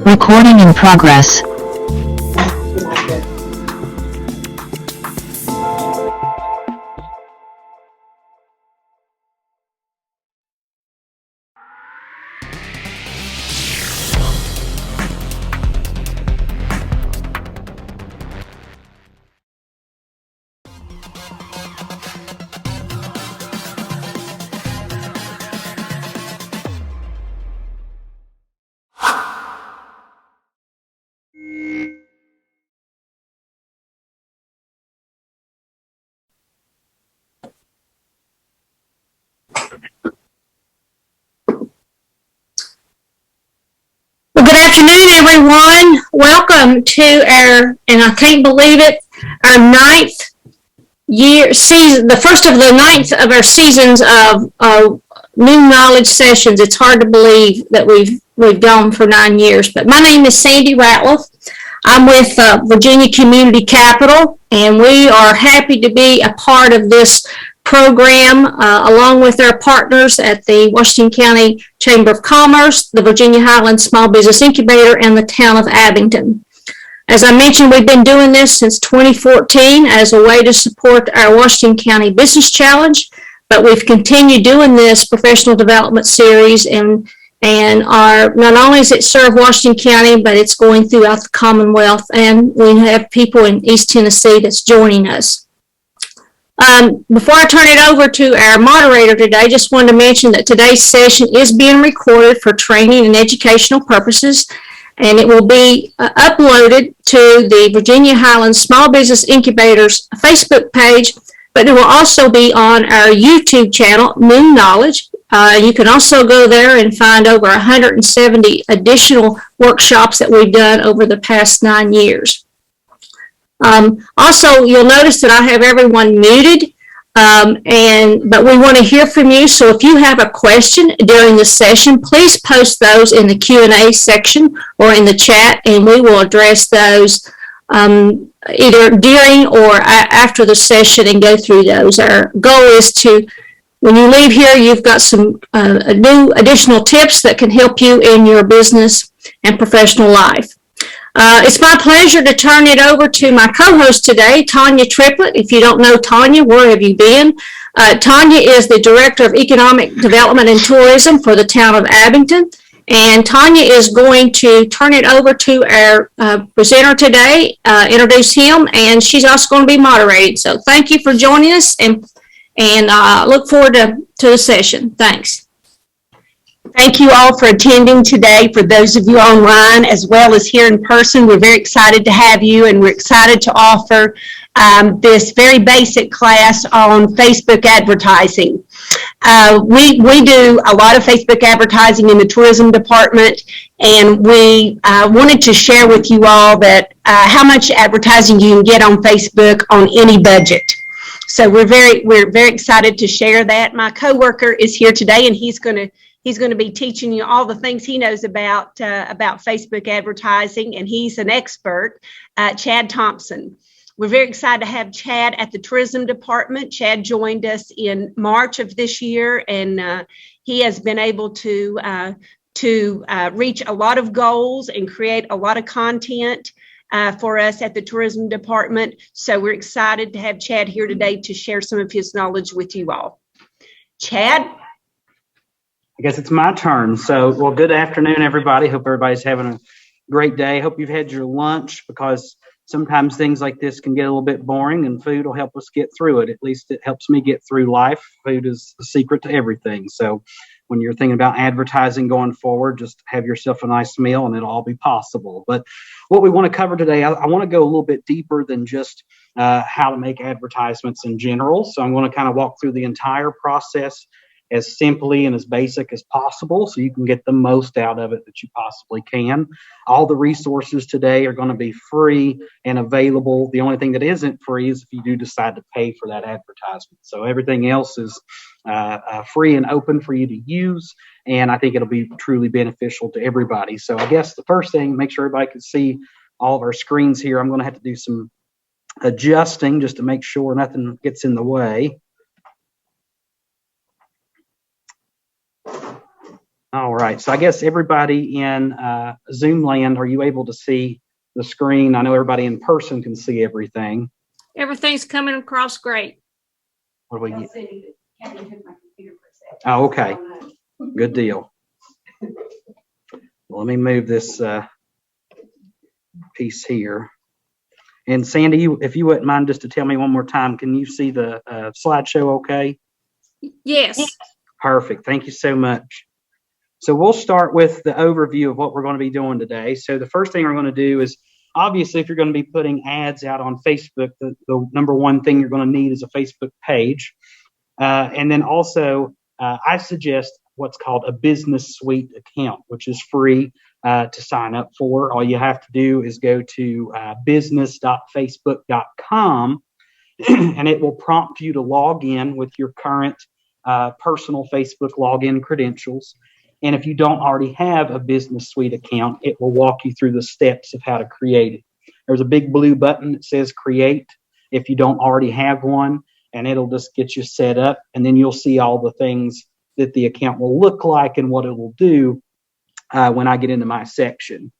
Recording in progress. Well, good afternoon, everyone. Welcome to our, and I can't believe it, our ninth season, the first of the ninth of our seasons of new knowledge sessions. It's hard to believe that we've gone for 9 years. But my name is Sandy Ratliff. I'm with Virginia Community Capital, and we are happy to be a part of this program along with our partners at the Washington County Chamber of Commerce, the Virginia Highlands Small Business Incubator, and the town of Abington. As I mentioned, we've been doing this since 2014 as a way to support our Washington County Business Challenge, but we've continued doing this professional development series and are not only does it serve Washington County, but it's going throughout the Commonwealth, and we have people in East Tennessee that's joining us. Before I turn it over to our moderator today, I just wanted to mention that today's session is being recorded for training and educational purposes, and it will be uploaded to the Virginia Highlands Small Business Incubator's Facebook page, but it will also be on our YouTube channel, New Knowledge. You can also go there and find over 170 additional workshops that we've done over the past 9 years. Also, you'll notice that I have everyone muted, but we want to hear from you. So if you have a question during the session, please post those in the Q&A section or in the chat, and we will address those either during or after the session and go through those. Our goal is to, when you leave here, you've got some new additional tips that can help you in your business and professional life. It's my pleasure to turn it over to my co-host today, Tanya Triplett. If you don't know Tanya, where have you been? Tanya is the Director of Economic Development and Tourism for the town of Abington. And Tanya is going to turn it over to our presenter today, introduce him, and she's also going to be moderating. So thank you for joining us, and look forward to the session. Thanks. Thank you all for attending today. For those of you online as well as here in person, we're very excited to have you, and we're excited to offer this very basic class on Facebook advertising. We do a lot of Facebook advertising in the tourism department, and we wanted to share with you all that how much advertising you can get on Facebook on any budget. So we're very excited to share that. My coworker is here today, and he's going to be teaching you all the things he knows about Facebook advertising, and he's an expert, Chad Thompson. We're very excited to have Chad at the tourism department. Chad joined us in March of this year, and he has been able to reach a lot of goals and create a lot of content for us at the tourism department. So we're excited to have Chad here today to share some of his knowledge with you all. Chad? I guess it's my turn. So, well, good afternoon, everybody. Hope everybody's having a great day. Hope you've had your lunch, because sometimes things like this can get a little bit boring, and food will help us get through it. At least it helps me get through life. Food is the secret to everything. So when you're thinking about advertising going forward, just have yourself a nice meal and it'll all be possible. But what we want to cover today, I want to go a little bit deeper than just how to make advertisements in general. So I'm going to kind of walk through the entire process as simply and as basic as possible, so you can get the most out of it that you possibly can. All the resources today are going to be free and available. The only thing that isn't free is if you do decide to pay for that advertisement. So everything else is free and open for you to use, and I think it'll be truly beneficial to everybody. So I guess the first thing, make sure everybody can see all of our screens here. I'm going to have to do some adjusting just to make sure nothing gets in the way. All right. So I guess everybody in Zoom land, are you able to see the screen? I know everybody in person can see everything. Everything's coming across great. What do we get? Oh, okay. Good deal. Well, let me move this piece here. And Sandy, if you wouldn't mind just to tell me one more time, can you see the slideshow okay? Yes. Perfect. Thank you so much. So we'll start with the overview of what we're going to be doing today. So the first thing we're going to do is, obviously, if you're going to be putting ads out on Facebook, the number one thing you're going to need is a Facebook page. And then also, I suggest what's called a business suite account, which is free to sign up for. All you have to do is go to business.facebook.com and it will prompt you to log in with your current personal Facebook login credentials. And if you don't already have a business suite account, it will walk you through the steps of how to create it. There's a big blue button that says create if you don't already have one, and it'll just get you set up. And then you'll see all the things that the account will look like and what it will do when I get into my section.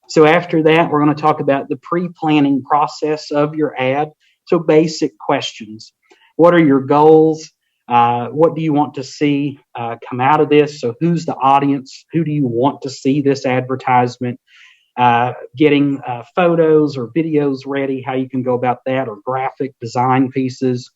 So after that, we're going to talk about the pre-planning process of your ad. So basic questions. What are your goals? What do you want to see come out of this? So who's the audience? Who do you want to see this advertisement? Getting photos or videos ready, how you can go about that, or graphic design pieces.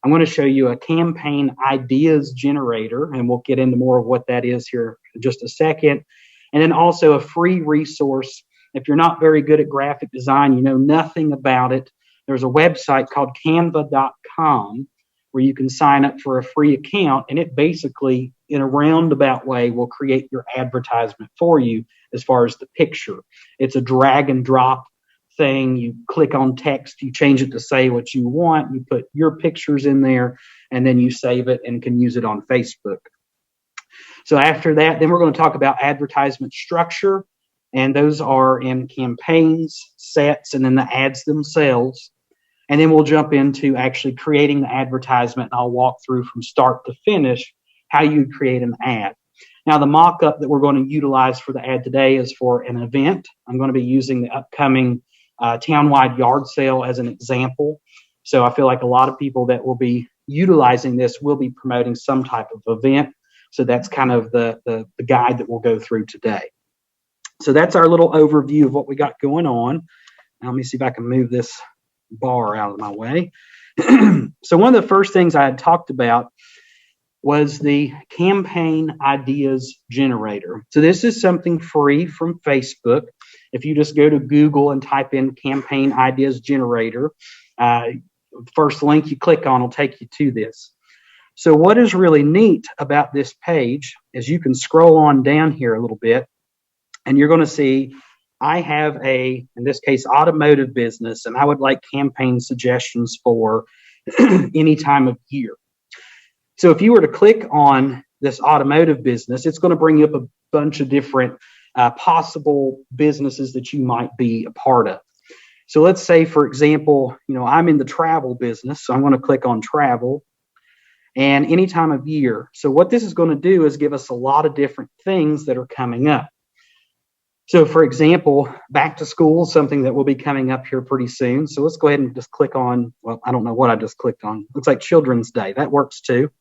I'm going to show you a campaign ideas generator, and we'll get into more of what that is here in just a second. And then also a free resource. If you're not very good at graphic design, you know nothing about it, there's a website called canva.com where you can sign up for a free account, and it basically, in a roundabout way, will create your advertisement for you as far as the picture. It's a drag and drop thing. You click on text, you change it to say what you want, you put your pictures in there, and then you save it and can use it on Facebook. So after that, then we're going to talk about advertisement structure, and those are in campaigns, sets, and then the ads themselves. And then we'll jump into actually creating the advertisement, and I'll walk through from start to finish how you create an ad. Now, the mock-up that we're going to utilize for the ad today is for an event. I'm going to be using the upcoming townwide yard sale as an example. So I feel like a lot of people that will be utilizing this will be promoting some type of event. So that's kind of the guide that we'll go through today. So that's our little overview of what we got going on. Now, let me see if I can move this bar out of my way. So one of the first things I had talked about was the campaign ideas generator. So this is something free from Facebook. If you just go to Google and type in campaign ideas generator, first link you click on will take you to this. So what is really neat about this page is you can scroll on down here a little bit, and you're going to see I have in this case, automotive business, and I would like campaign suggestions for any time of year. So if you were to click on this automotive business, it's going to bring you up a bunch of different possible businesses that you might be a part of. So let's say, for example, I'm in the travel business, so I'm going to click on travel and any time of year. So what this is going to do is give us a lot of different things that are coming up. So for example, back to school, something that will be coming up here pretty soon. So let's go ahead and just click on, well, I don't know what I just clicked on. Looks like Children's Day. That works too.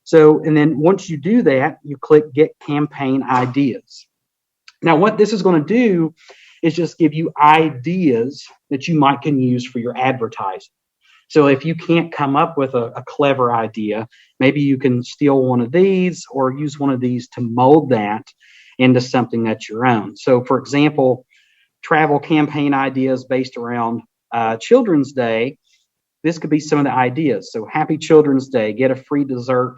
So, and then once you do that, you click Get Campaign Ideas. Now, what this is going to do is just give you ideas that you might can use for your advertising. So if you can't come up with a clever idea, maybe you can steal one of these or use one of these to mold that into something that's your own. So for example, travel campaign ideas based around Children's Day, this could be some of the ideas. So happy Children's Day, get a free dessert,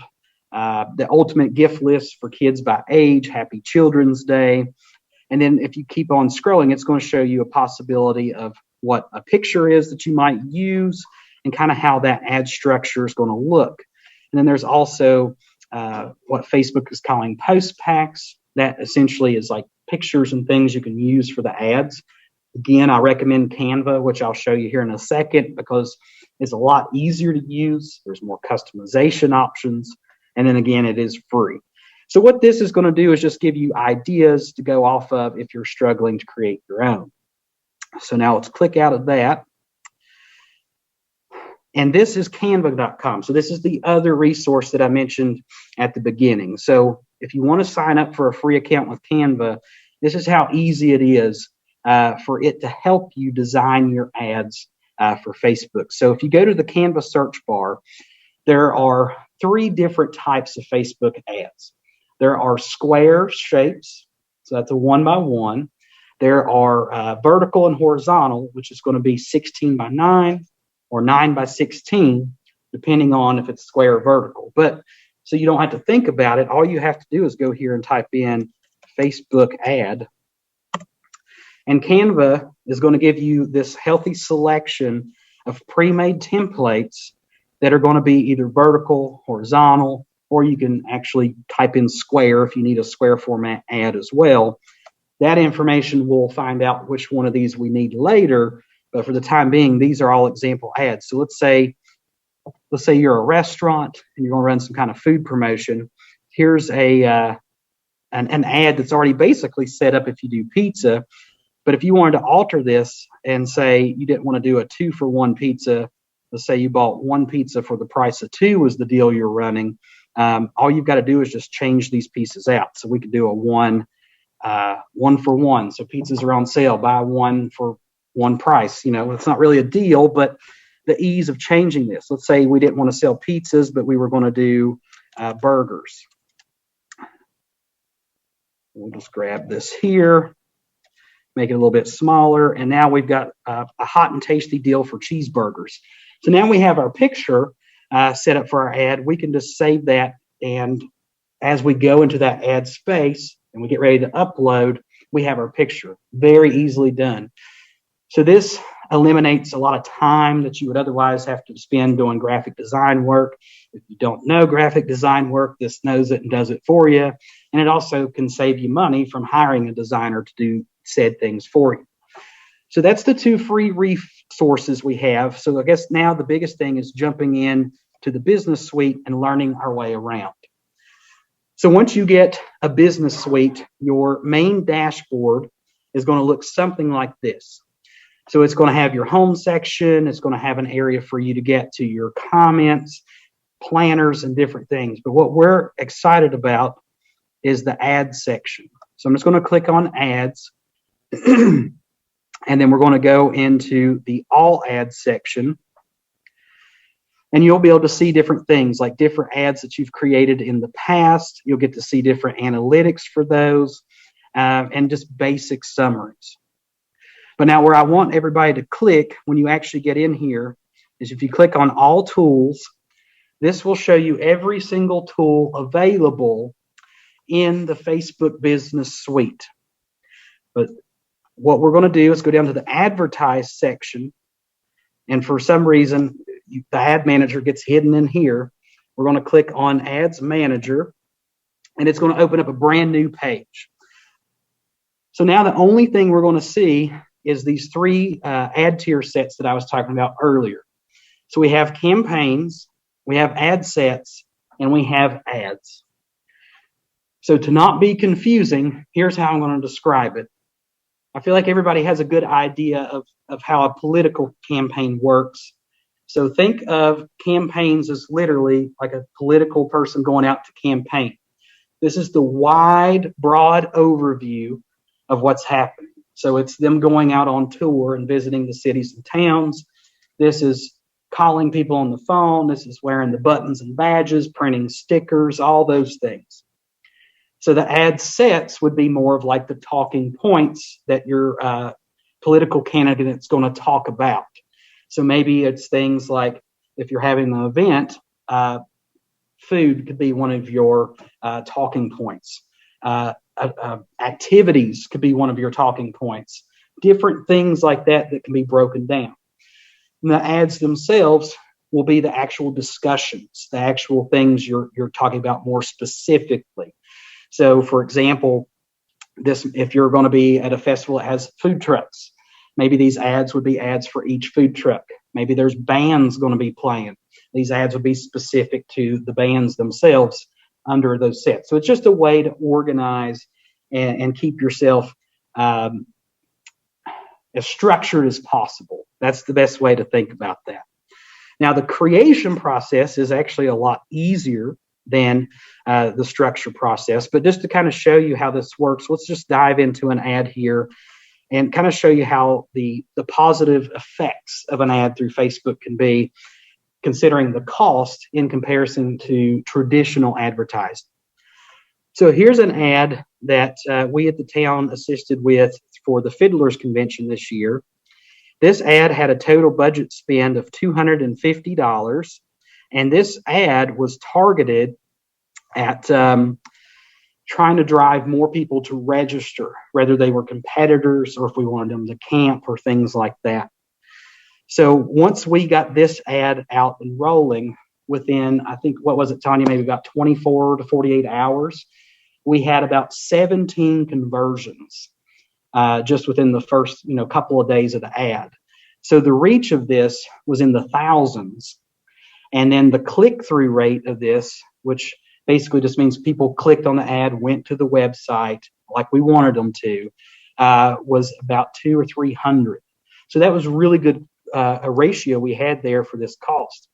the ultimate gift list for kids by age, happy Children's Day. And then if you keep on scrolling, it's going to show you a possibility of what a picture is that you might use and kind of how that ad structure is going to look. And then there's also what Facebook is calling post packs. That essentially is like pictures and things you can use for the ads. Again, I recommend Canva, which I'll show you here in a second, because it's a lot easier to use. There's more customization options. And then again, it is free. So what this is going to do is just give you ideas to go off of if you're struggling to create your own. So now let's click out of that. And this is canva.com. So this is the other resource that I mentioned at the beginning. So if you want to sign up for a free account with Canva, this is how easy it is for it to help you design your ads for Facebook. So if you go to the Canva search bar, there are 3 different types of Facebook ads. There are square shapes, so that's a 1x1. There are vertical and horizontal, which is going to be 16x9 or 9x16, depending on if it's square or vertical. But so you don't have to think about it. All you have to do is go here and type in Facebook ad. And Canva is going to give you this healthy selection of pre-made templates that are going to be either vertical, horizontal, or you can actually type in square if you need a square format ad as well. That information, we'll find out which one of these we need later, but for the time being, these are all example ads. So let's say you're a restaurant and you're going to run some kind of food promotion. Here's an ad that's already basically set up if you do pizza. But if you wanted to alter this and say you didn't want to do a 2-for-1 pizza, let's say you bought 1 pizza for the price of 2 was the deal you're running. All you've got to do is just change these pieces out. So we could do a 1-for-1. So pizzas are on sale, buy 1 for 1 price. You know, it's not really a deal, but the ease of changing this. Let's say we didn't want to sell pizzas, but we were going to do burgers. We'll just grab this here, make it a little bit smaller, and now we've got a hot and tasty deal for cheeseburgers. So now we have our picture set up for our ad. We can just save that, and as we go into that ad space and we get ready to upload, we have our picture. Very easily done. So this eliminates a lot of time that you would otherwise have to spend doing graphic design work. If you don't know graphic design work, this knows it and does it for you. And it also can save you money from hiring a designer to do said things for you. So that's the 2 free resources we have. So I guess now the biggest thing is jumping in to the business suite and learning our way around. So once you get a business suite, your main dashboard is going to look something like this. So it's going to have your home section. It's going to have an area for you to get to your comments, planners, and different things. But what we're excited about is the ads section. So I'm just going to click on ads. And then we're going to go into the all ads section. And you'll be able to see different things like different ads that you've created in the past. You'll get to see different analytics for those and just basic summaries. But now where I want everybody to click when you actually get in here is if you click on all tools, this will show you every single tool available in the Facebook Business Suite. But what we're going to do is go down to the advertise section. And for some reason, the ad manager gets hidden in here. We're going to click on ads manager and it's going to open up a brand new page. So now the only thing we're going to see is these 3 ad tier sets that I was talking about earlier. So we have campaigns, we have ad sets, and we have ads. So to not be confusing, here's how I'm going to describe it. I feel like everybody has a good idea of how a political campaign works. So think of campaigns as literally like a political person going out to campaign. This is the wide, broad overview of what's happening. So it's them going out on tour and visiting the cities and towns. This is calling people on the phone. This is wearing the buttons and badges, printing stickers, all those things. So the ad sets would be more of like the talking points that your political candidate is going to talk about. So maybe it's things like if you're having an event, food could be one of your talking points. Activities could be one of your talking points. Different things like that can be broken down. And the ads themselves will be the actual discussions, the actual things you're talking about more specifically. So, for example, if you're going to be at a festival that has food trucks, maybe these ads would be ads for each food truck. Maybe there's bands going to be playing. These ads would be specific to the bands themselves under those sets. So it's just a way to organize and keep yourself as structured as possible. That's the best way to think about that. Now, the creation process is actually a lot easier than the structure process. But just to kind of show you how this works, let's just dive into an ad here and kind of show you how the positive effects of an ad through Facebook can be, considering the cost in comparison to traditional advertising. So here's an ad that we at the town assisted with for the Fiddlers Convention this year. This ad had a total budget spend of $250, and this ad was targeted at trying to drive more people to register, whether they were competitors or if we wanted them to camp or things like that. So once we got this ad out and rolling, within, I think, what was it, Tanya, maybe about 24 to 48 hours, we had about 17 conversions just within the first couple of days of the ad. So the reach of this was in the thousands. And then the click-through rate of this, which basically just means people clicked on the ad, went to the website like we wanted them to, was about 200 or 300. So that was really good, a ratio we had there for this cost.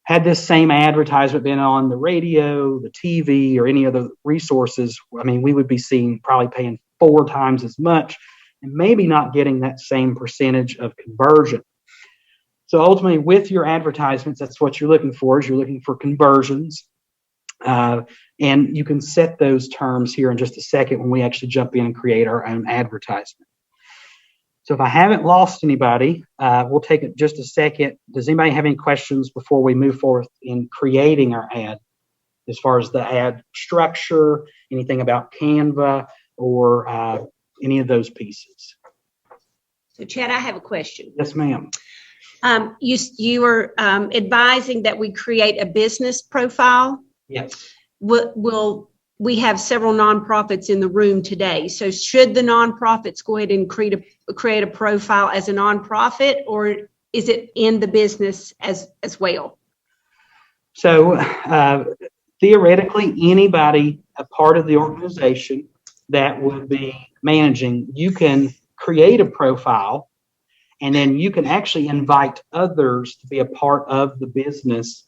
Had this same advertisement been on the radio, the TV, or any other resources, I mean, we would be probably paying 4 times as much and maybe not getting that same percentage of conversion. So ultimately, with your advertisements, that's what you're looking for, is you're looking for conversions. And you can set those terms here in just a second when we actually jump in and create our own advertisement. So if I haven't lost anybody, we'll take it just a second. Does anybody have any questions before we move forward in creating our ad, as far as the ad structure, anything about Canva, or any of those pieces? So, Chad, I have a question. Yes, ma'am. You were advising that we create a business profile. Yes. Will we have several nonprofits in the room today? So should the nonprofits go ahead and create a profile as a nonprofit, or is it in the business as well? So theoretically, anybody a part of the organization that would be managing, you can create a profile, and then you can actually invite others to be a part of the business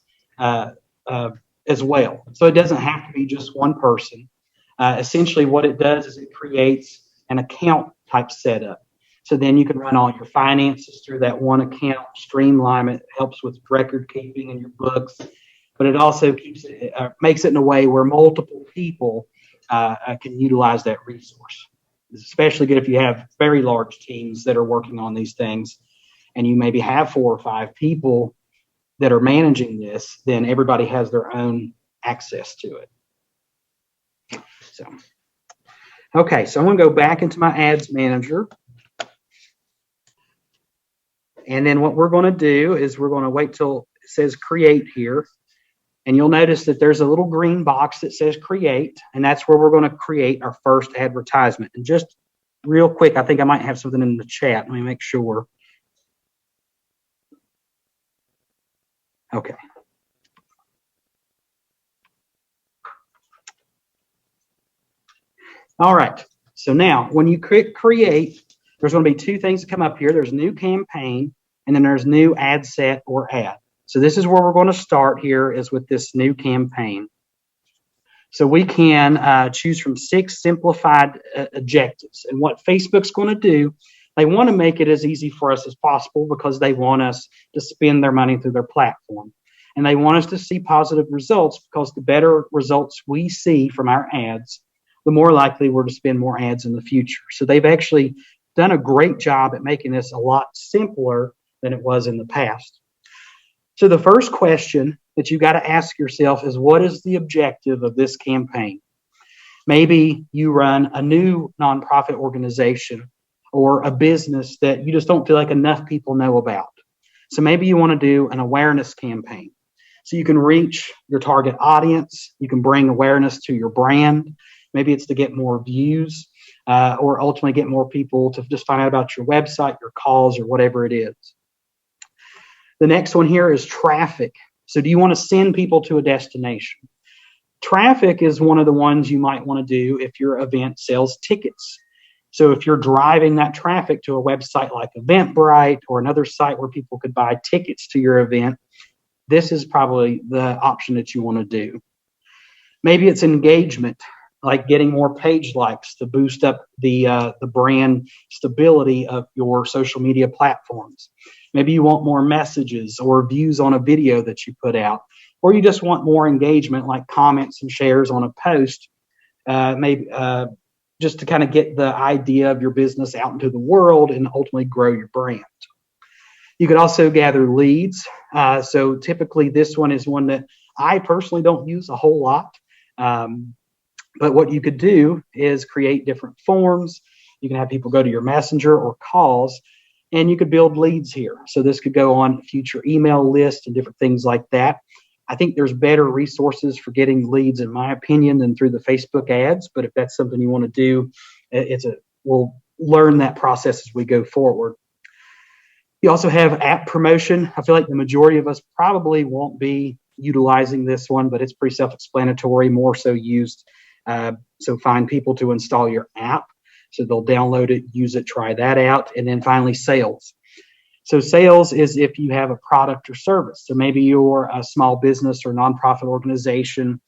as well. So it doesn't have to be just one person. Essentially what it does is it creates an account type setup. So then you can run all your finances through that one account, streamline it, helps with record keeping in your books, but it also makes it in a way where multiple people can utilize that resource. It's especially good if you have very large teams that are working on these things, and you maybe have 4 or 5 people that are managing this, then everybody has their own access to it. So, okay, so I'm going to go back into my ads manager. And then what we're going to do is we're going to wait till it says create here. And you'll notice that there's a little green box that says create, and that's where we're going to create our first advertisement. And just real quick, I think I might have something in the chat. Let me make sure. Okay. All right. So now when you click create, there's going to be 2 things that come up here. There's new campaign, and then there's new ad set or ad. So this is where we're going to start here, is with this new campaign. So we can choose from 6 simplified objectives. And what Facebook's going to do, they want to make it as easy for us as possible because they want us to spend their money through their platform. And they want us to see positive results, because the better results we see from our ads, the more likely we're to spend more ads in the future. So they've actually done a great job at making this a lot simpler than it was in the past. So the first question that you got to ask yourself is, what is the objective of this campaign? Maybe you run a new nonprofit organization or a business that you just don't feel like enough people know about. So maybe you want to do an awareness campaign. So you can reach your target audience. You can bring awareness to your brand. Maybe it's to get more views or ultimately get more people to just find out about your website, your calls, or whatever it is. The next one here is traffic. So do you want to send people to a destination? Traffic is one of the ones you might want to do if your event sells tickets. So if you're driving that traffic to a website like Eventbrite or another site where people could buy tickets to your event, this is probably the option that you want to do. Maybe it's engagement, like getting more page likes to boost up the brand stability of your social media platforms. Maybe you want more messages or views on a video that you put out, or you just want more engagement, like comments and shares on a post, maybe just to kind of get the idea of your business out into the world and ultimately grow your brand. You could also gather leads. So typically this one is one that I personally don't use a whole lot. But what you could do is create different forms. You can have people go to your messenger or calls, and you could build leads here. So this could go on future email lists and different things like that. I think there's better resources for getting leads, in my opinion, than through the Facebook ads. But if that's something you want to do, we'll learn that process as we go forward. You also have app promotion. I feel like the majority of us probably won't be utilizing this one, but it's pretty self-explanatory, more so used. So find people to install your app. So they'll download it, use it, try that out. And then finally, sales. So sales is if you have a product or service. So maybe you're a small business or nonprofit organization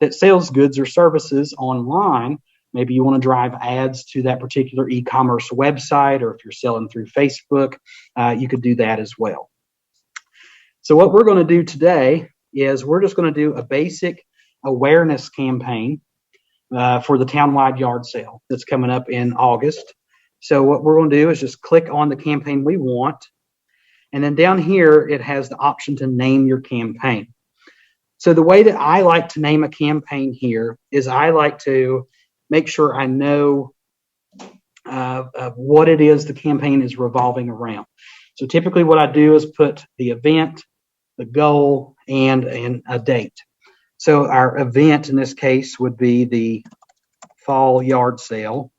that sells goods or services online. Maybe you want to drive ads to that particular e-commerce website, or if you're selling through Facebook, you could do that as well. So what we're going to do today is we're just going to do a basic awareness campaign for the townwide yard sale that's coming up in August. So what we're going to do is just click on the campaign we want. And then down here, it has the option to name your campaign. So the way that I like to name a campaign here is I like to make sure I know what it is the campaign is revolving around. So typically what I do is put the event, the goal, and a date. So our event in this case would be the fall yard sale.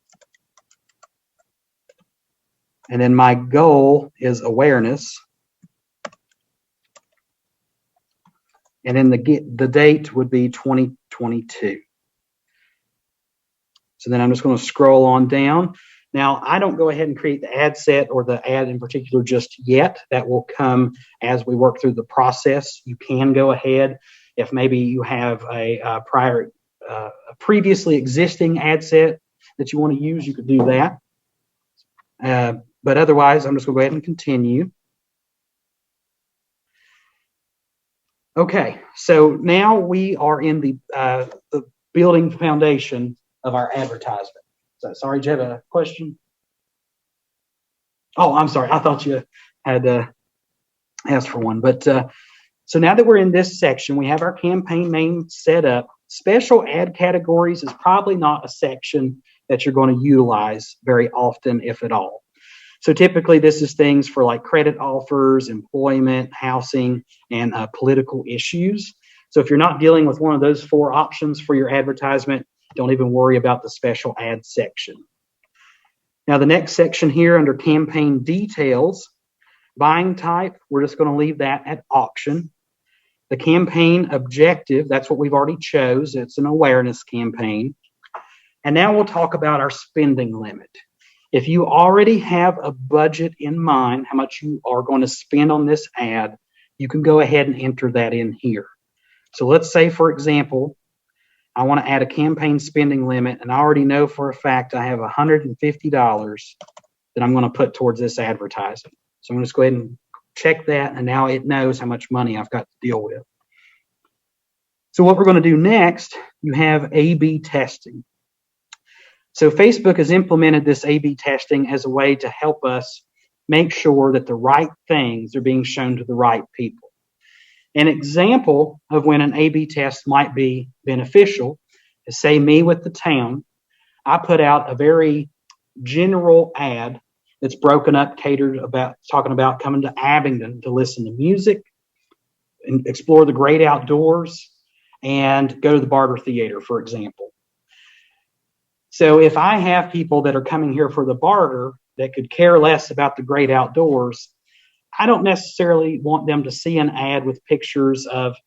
And then my goal is awareness. And then the date would be 2022. So then I'm just going to scroll on down. Now, I don't go ahead and create the ad set or the ad in particular just yet. That will come as we work through the process. You can go ahead if maybe you have a previously existing ad set that you want to use, you could do that. But otherwise, I'm just going to go ahead and continue. Okay, so now we are in the building foundation of our advertisement. So, sorry, do you have a question? Oh, I'm sorry. I thought you had asked for one. But so now that we're in this section, we have our campaign name set up. Special ad categories is probably not a section that you're going to utilize very often, if at all. So typically this is things for like credit offers, employment, housing, and political issues. So if you're not dealing with one of those four options for your advertisement, don't even worry about the special ad section. Now the next section here under campaign details, buying type, we're just going to leave that at auction. The campaign objective, that's what we've already chose. It's an awareness campaign. And now we'll talk about our spending limit. If you already have a budget in mind, how much you are going to spend on this ad, you can go ahead and enter that in here. So let's say, for example, I want to add a campaign spending limit, and I already know for a fact I have $150 that I'm going to put towards this advertising. So I'm going to just go ahead and check that, and now it knows how much money I've got to deal with. So what we're going to do next, you have A/B testing. So Facebook has implemented this A/B testing as a way to help us make sure that the right things are being shown to the right people. An example of when an A/B test might be beneficial is, say, me with the town. I put out a very general ad that's broken up, catered about talking about coming to Abingdon to listen to music and explore the great outdoors and go to the Barber Theater, for example. So if I have people that are coming here for the barber that could care less about the great outdoors, I don't necessarily want them to see an ad with pictures of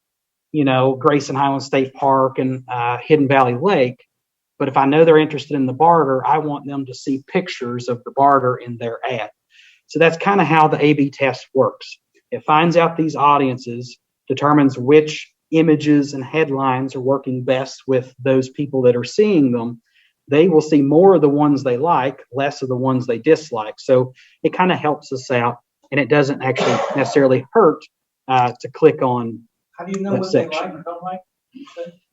Grayson Highland State Park and Hidden Valley Lake. But if I know they're interested in the barter, I want them to see pictures of the barter in their ad. So that's kind of how the A/B test works. It finds out these audiences, determines which images and headlines are working best with those people that are seeing them. They will see more of the ones they like, less of the ones they dislike. So it kind of helps us out, and it doesn't actually necessarily hurt to click on How do you know that what section. they like or don't like?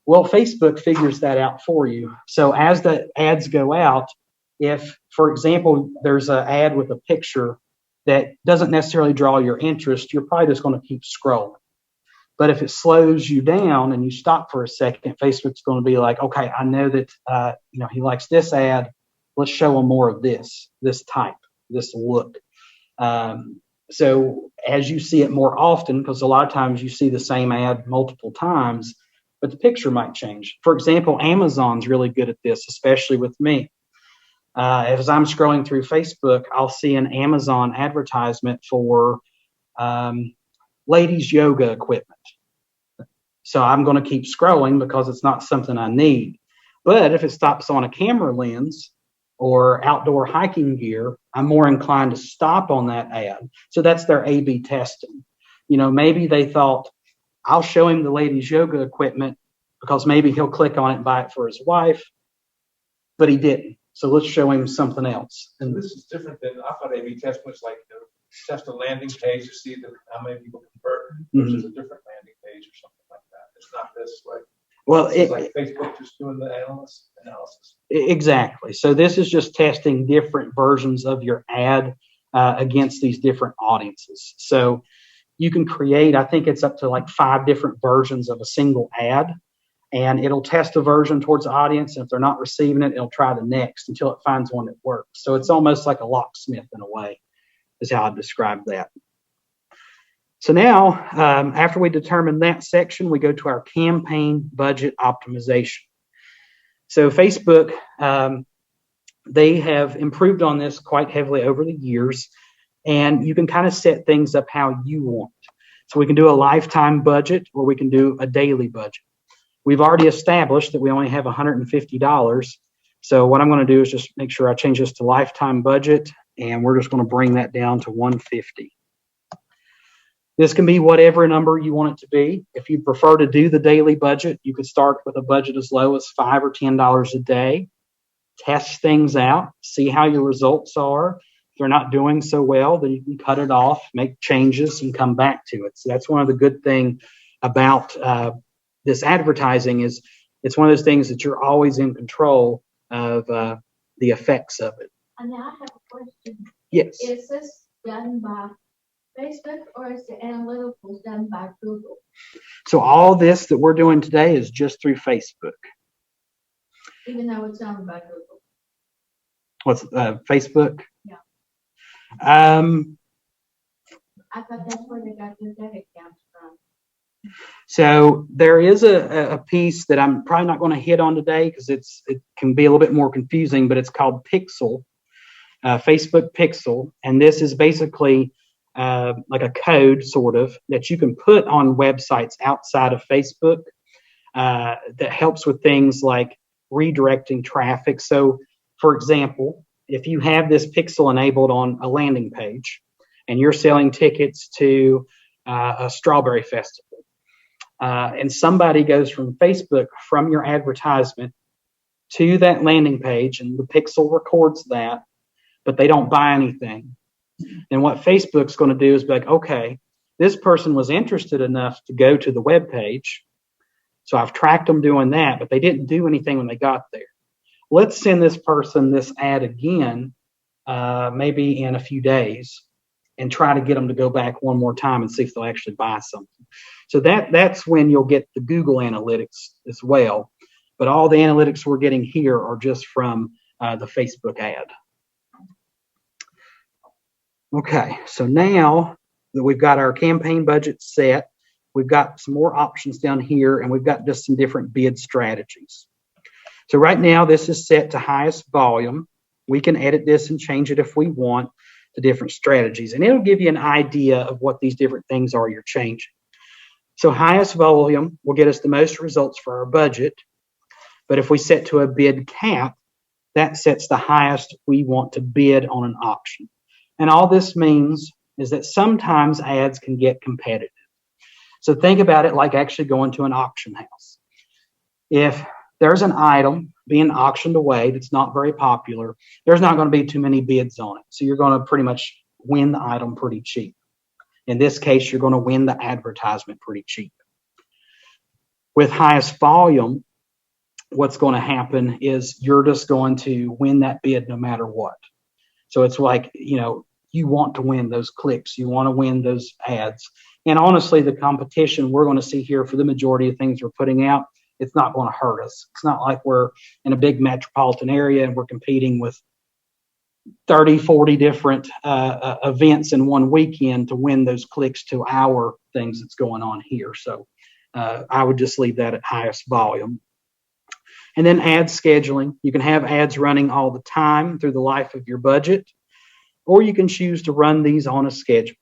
Well, Facebook figures that out for you. So as the ads go out, if, for example, there's an ad with a picture that doesn't necessarily draw your interest, you're probably just going to keep scrolling. But if it slows you down and you stop for a second, Facebook's going to be like, okay, I know that he likes this ad. Let's show him more of this type, this look. So as you see it more often, because a lot of times you see the same ad multiple times, but the picture might change. For example, Amazon's really good at this, especially with me. As I'm scrolling through Facebook, I'll see an Amazon advertisement for ladies yoga equipment. So I'm going to keep scrolling because it's not something I need. But if it stops on a camera lens or outdoor hiking gear, I'm more inclined to stop on that ad. So that's their A/B testing. Maybe they thought, I'll show him the ladies yoga equipment because maybe he'll click on it and buy it for his wife, but he didn't. So let's show him something else. And this is different than I thought A/B test was like test a landing page to see how many people convert versus a different landing page or something like that. It's not this like. Well, it's like Facebook just doing the analysis. Exactly. So this is just testing different versions of your ad against these different audiences. So you can create, I think it's up to like 5 different versions of a single ad, and it'll test a version towards the audience. And if they're not receiving it, it'll try the next until it finds one that works. So it's almost like a locksmith in a way, is how I describe that. So now, after we determine that section, we go to our campaign budget optimization. So Facebook, they have improved on this quite heavily over the years, and you can kind of set things up how you want. So we can do a lifetime budget, or we can do a daily budget. We've already established that we only have $150. So what I'm going to do is just make sure I change this to lifetime budget, and we're just going to bring that down to $150. This can be whatever number you want it to be. If you prefer to do the daily budget, you could start with a budget as low as $5 or $10 a day. Test things out, see how your results are. If they're not doing so well, then you can cut it off, make changes, and come back to it. So that's one of the good things about this advertising is it's one of those things that you're always in control of the effects of it. And now I have a question. Yes. Is this done by Facebook or is the analyticals done by Google? So all this that we're doing today is just through Facebook. Even though it's owned by Google? What's Facebook? Yeah. I thought that's where they got their debit accounts from. So there is a piece that I'm probably not going to hit on today because it can be a little bit more confusing, but it's called Pixel, Facebook Pixel. And this is basically like a code sort of that you can put on websites outside of Facebook that helps with things like redirecting traffic. So for example, if you have this pixel enabled on a landing page and you're selling tickets to a strawberry festival, and somebody goes from Facebook from your advertisement to that landing page and the pixel records that, but they don't buy anything. And what Facebook's going to do is be like, okay, this person was interested enough to go to the web page. So I've tracked them doing that, but they didn't do anything when they got there. Let's send this person this ad again, maybe in a few days, and try to get them to go back one more time and see if they'll actually buy something. So that's when you'll get the Google analytics as well. But all the analytics we're getting here are just from the Facebook ad. Okay, so now that we've got our campaign budget set, we've got some more options down here, and we've got just some different bid strategies. So right now, this is set to highest volume. We can edit this and change it if we want to different strategies, and it'll give you an idea of what these different things are you're changing. So highest volume will get us the most results for our budget. But if we set to a bid cap, that sets the highest we want to bid on an auction. And all this means is that sometimes ads can get competitive. So think about it like actually going to an auction house. If there's an item being auctioned away that's not very popular, there's not going to be too many bids on it. So you're going to pretty much win the item pretty cheap. In this case, you're going to win the advertisement pretty cheap. With highest volume, what's going to happen is you're just going to win that bid no matter what. So it's like, you want to win those clicks. You want to win those ads. And honestly, the competition we're going to see here for the majority of things we're putting out, it's not going to hurt us. It's not like we're in a big metropolitan area and we're competing with 30, 40 different events in one weekend to win those clicks to our things that's going on here. So I would just leave that at highest volume. And then ad scheduling. You can have ads running all the time through the life of your budget, or you can choose to run these on a schedule.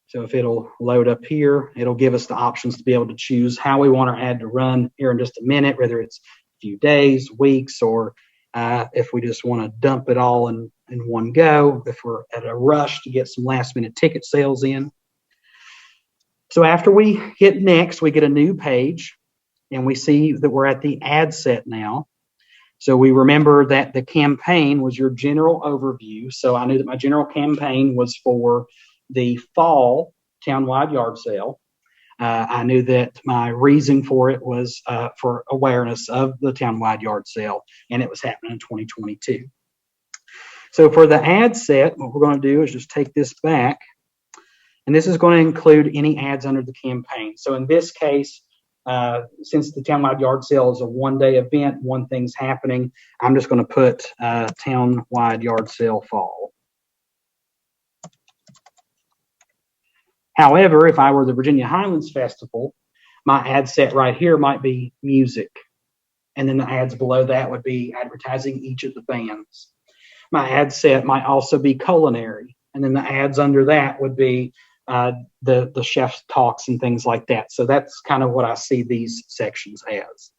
So if it'll load up here, it'll give us the options to be able to choose how we want our ad to run here in just a minute, whether it's a few days, weeks, or if we just want to dump it all in one go, if we're at a rush to get some last minute ticket sales in. So after we hit next, we get a new page and we see that we're at the ad set now. So we remember that the campaign was your general overview. So I knew that my general campaign was for the fall townwide yard sale. I knew that my reason for it was for awareness of the townwide yard sale, and it was happening in 2022. So for the ad set, what we're going to do is just take this back, and this is going to include any ads under the campaign. So in this case, since the townwide yard sale is a one-day event, one thing's happening, I'm just going to put townwide yard sale fall. However, if I were the Virginia Highlands Festival, my ad set right here might be music. And then the ads below that would be advertising each of the bands. My ad set might also be culinary. And then the ads under that would be the chef's talks and things like that. So that's kind of what I see these sections as.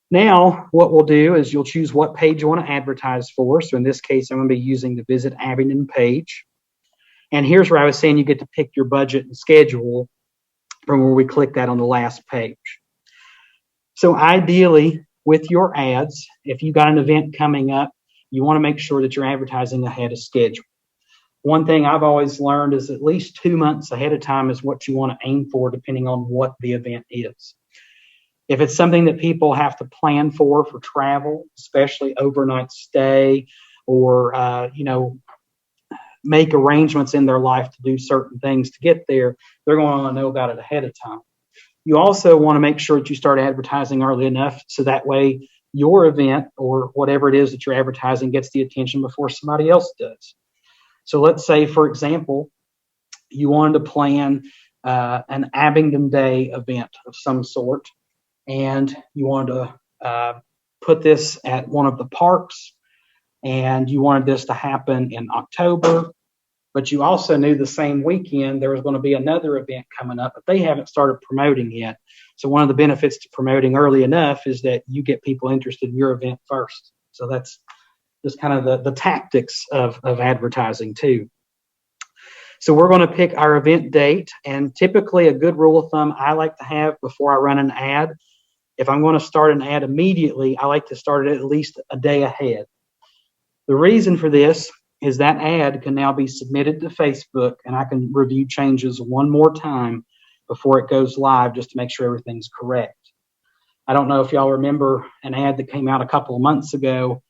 Now, what we'll do is you'll choose what page you want to advertise for. So in this case, I'm going to be using the Visit Abingdon page. And here's where I was saying you get to pick your budget and schedule from where we click that on the last page. So ideally, with your ads, if you got an event coming up, you want to make sure that you're advertising ahead of schedule. One thing I've always learned is at least 2 months ahead of time is what you want to aim for, depending on what the event is. If it's something that people have to plan for travel, especially overnight stay, or make arrangements in their life to do certain things to get there, they're going to want to know about it ahead of time. You also want to make sure that you start advertising early enough so that way your event or whatever it is that you're advertising gets the attention before somebody else does. So let's say, for example, you wanted to plan an Abingdon Day event of some sort, and you wanted to put this at one of the parks, and you wanted this to happen in October, but you also knew the same weekend there was going to be another event coming up, but they haven't started promoting yet. So one of the benefits to promoting early enough is that you get people interested in your event first. So that's just kind of the tactics of advertising too. So we're going to pick our event date, and typically a good rule of thumb I like to have before I run an ad, if I'm going to start an ad immediately, I like to start it at least a day ahead. The reason for this is that ad can now be submitted to Facebook, and I can review changes one more time before it goes live just to make sure everything's correct. I don't know if y'all remember an ad that came out a couple of months ago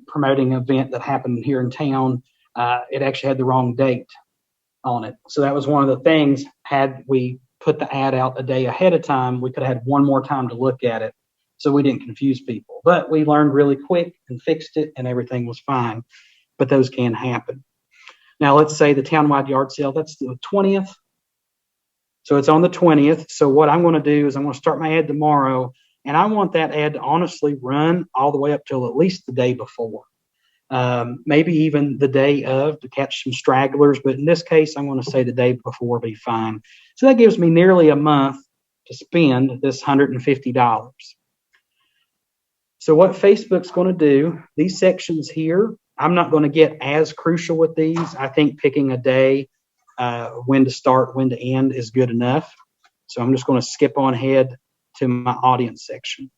promoting an event that happened here in town. It actually had the wrong date on it. So that was one of the things. Had we put the ad out a day ahead of time, we could have had one more time to look at it so we didn't confuse people. But we learned really quick and fixed it, and everything was fine. But those can happen. Now, let's say the townwide yard sale, that's the 20th. So it's on the 20th. So what I'm going to do is I'm going to start my ad tomorrow, and I want that ad to honestly run all the way up till at least the day before. maybe even the day of to catch some stragglers. But in this case, I'm going to say the day before will be fine. So that gives me nearly a month to spend this $150. So what Facebook's going to do, these sections here, I'm not going to get as crucial with these. I think picking a day, when to start, when to end is good enough. So I'm just going to skip on ahead to my audience section.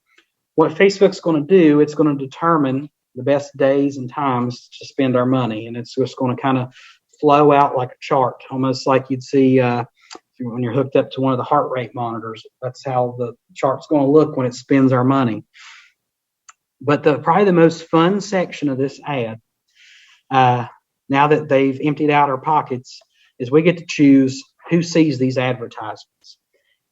What Facebook's going to do, it's going to determine the best days and times to spend our money. And it's just going to kind of flow out like a chart, almost like you'd see when you're hooked up to one of the heart rate monitors. That's how the chart's going to look when it spends our money. But probably the most fun section of this ad, now that they've emptied out our pockets, is we get to choose who sees these advertisements.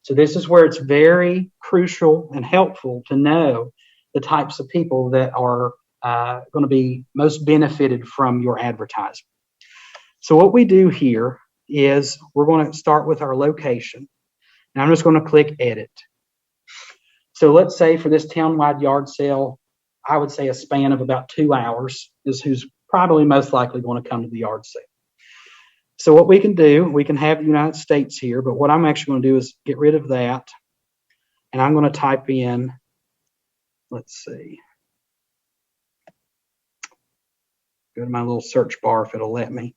So this is where it's very crucial and helpful to know the types of people that are going to be most benefited from your advertisement. So what we do here is we're going to start with our location. And I'm just going to click edit. So let's say for this townwide yard sale, I would say a span of about 2 hours is who's probably most likely going to come to the yard sale. So what we can do, we can have the United States here, but what I'm actually going to do is get rid of that. And I'm going to type in, let's see, go to my little search bar if it'll let me.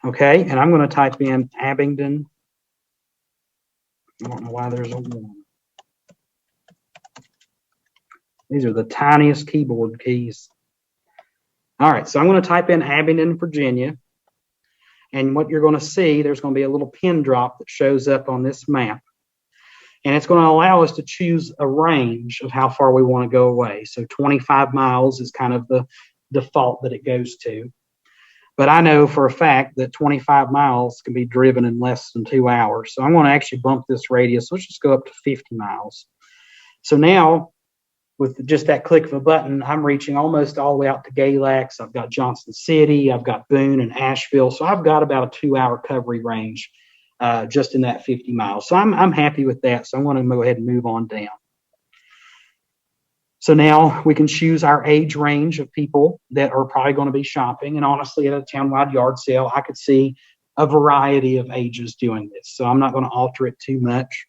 Okay, and I'm going to type in Abingdon. I don't know why there's a 1. These are the tiniest keyboard keys. All right, so I'm going to type in Abingdon, Virginia. And what you're going to see, there's going to be a little pin drop that shows up on this map. And it's going to allow us to choose a range of how far we want to go away. So 25 miles is kind of the default that it goes to. But I know for a fact that 25 miles can be driven in less than 2 hours. So I'm going to actually bump this radius. Let's just go up to 50 miles. So now, with just that click of a button, I'm reaching almost all the way out to Galax. I've got Johnson City. I've got Boone and Asheville. So I've got about a 2-hour recovery range just in that 50 miles. So I'm happy with that. So I'm going to go ahead and move on down. So now we can choose our age range of people that are probably going to be shopping. And honestly, at a townwide yard sale, I could see a variety of ages doing this. So I'm not going to alter it too much.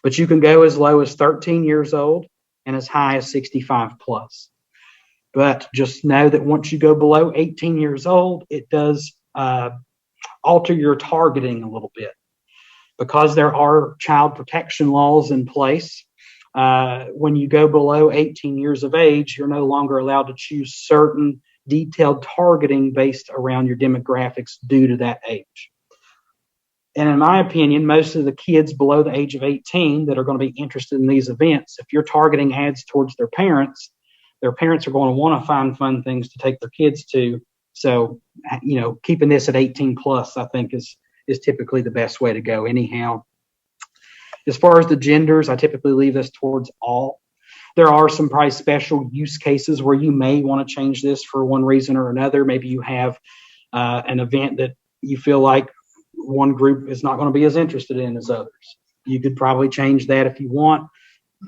But you can go as low as 13 years old and as high as 65 plus. But just know that once you go below 18 years old, it does alter your targeting a little bit. Because there are child protection laws in place, when you go below 18 years of age, you're no longer allowed to choose certain detailed targeting based around your demographics due to that age. And in my opinion, most of the kids below the age of 18 that are going to be interested in these events, if you're targeting ads towards their parents are going to want to find fun things to take their kids to. So, keeping this at 18 plus, I think is typically the best way to go anyhow. As far as the genders, I typically leave this towards all. There are some probably special use cases where you may want to change this for one reason or another. Maybe you have an event that you feel like one group is not going to be as interested in as others. You could probably change that if you want.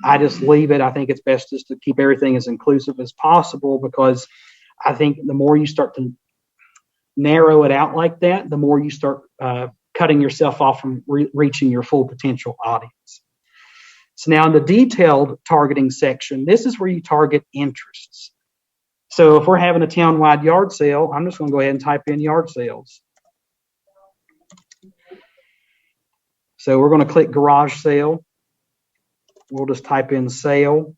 I just leave it. I think it's best just to keep everything as inclusive as possible, because I think the more you start to narrow it out like that, the more you start cutting yourself off from reaching your full potential audience. So now in the detailed targeting section, this is where you target interests. So if we're having a townwide yard sale, I'm just going to go ahead and type in yard sales. So we're going to click garage sale. We'll just type in sale,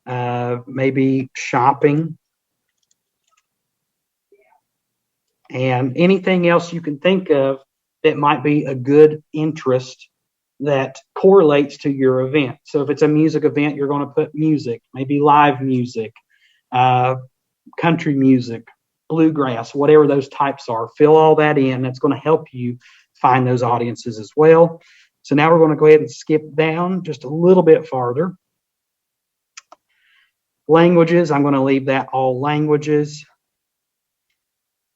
maybe shopping, and anything else you can think of that might be a good interest that correlates to your event. So if it's a music event, you're going to put music, maybe live music, country music, bluegrass, whatever those types are. Fill all that in. That's going to help you find those audiences as well. So now we're going to go ahead and skip down just a little bit farther. Languages, I'm going to leave that all languages.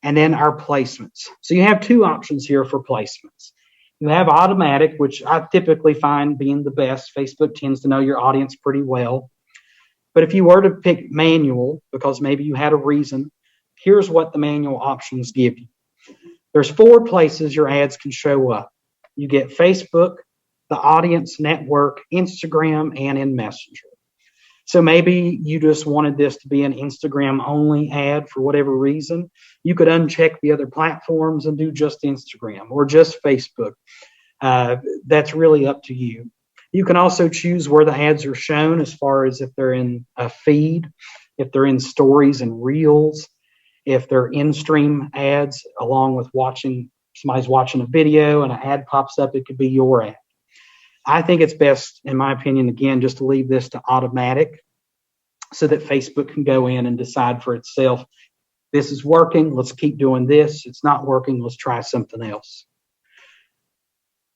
And then our placements. So you have two options here for placements. You have automatic, which I typically find being the best. Facebook tends to know your audience pretty well. But if you were to pick manual, because maybe you had a reason, here's what the manual options give you. There's 4 places your ads can show up. You get Facebook, the audience network, Instagram, and in Messenger. So maybe you just wanted this to be an Instagram only ad for whatever reason. You could uncheck the other platforms and do just Instagram or just Facebook. That's really up to you. You can also choose where the ads are shown as far as if they're in a feed, if they're in stories and reels, if they're in-stream ads along with somebody's watching a video and an ad pops up, it could be your ad. I think it's best, in my opinion, again, just to leave this to automatic so that Facebook can go in and decide for itself, this is working, let's keep doing this. It's not working, let's try something else.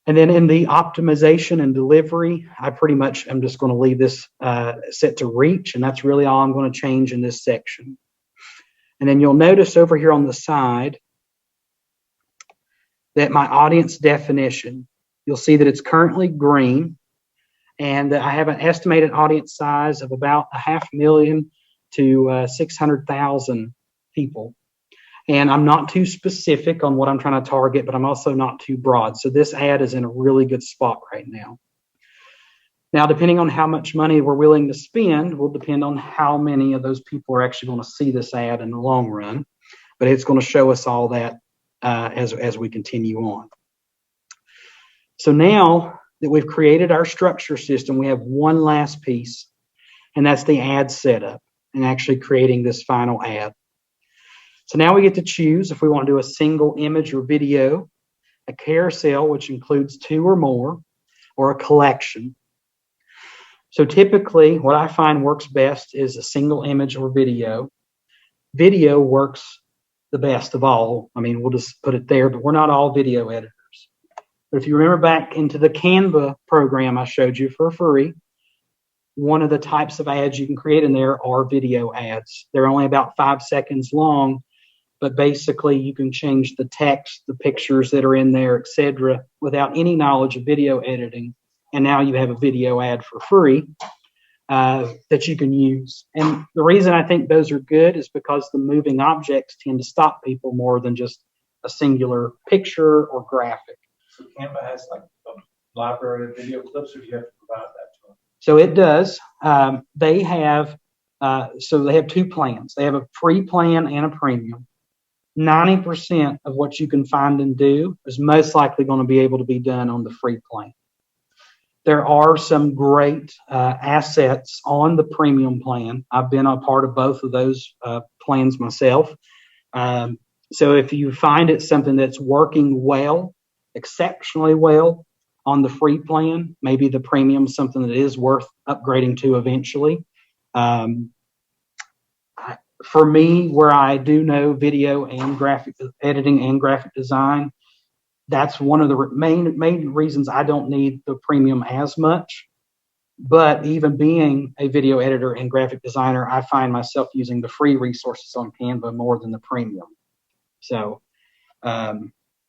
And then in the optimization and delivery, I pretty much am just going to leave this set to reach, and that's really all I'm going to change in this section. And then you'll notice over here on the side that my audience definition, you'll see that it's currently green, and I have an estimated audience size of about 500,000 to 600,000 people. And I'm not too specific on what I'm trying to target, but I'm also not too broad. So this ad is in a really good spot right now. Now, depending on how much money we're willing to spend will depend on how many of those people are actually going to see this ad in the long run. But it's going to show us all that as we continue on. So now that we've created our structure system, we have one last piece, and that's the ad setup and actually creating this final ad. So now we get to choose if we want to do a single image or video, a carousel, which includes 2 or more, or a collection. So typically what I find works best is a single image or video. Video works the best of all. I mean, we'll just put it there, but we're not all video editors. But if you remember back into the Canva program I showed you for free, one of the types of ads you can create in there are video ads. They're only about 5 seconds long, but basically you can change the text, the pictures that are in there, etc., without any knowledge of video editing. And now you have a video ad for free that you can use. And the reason I think those are good is because the moving objects tend to stop people more than just a singular picture or graphic. So Canva has like a library of video clips, or do you have to provide that to them? So it does. They have 2 plans. They have a free plan and a premium. 90% of what you can find and do is most likely going to be able to be done on the free plan. There are some great assets on the premium plan. I've been a part of both of those plans myself. So if you find it something that's working well, exceptionally well on the free plan, maybe the premium is something that is worth upgrading to eventually. For me, where I do know video and graphic editing and graphic design, that's one of the main reasons I don't need the premium as much. But even being a video editor and graphic designer, I find myself using the free resources on Canva more than the premium. So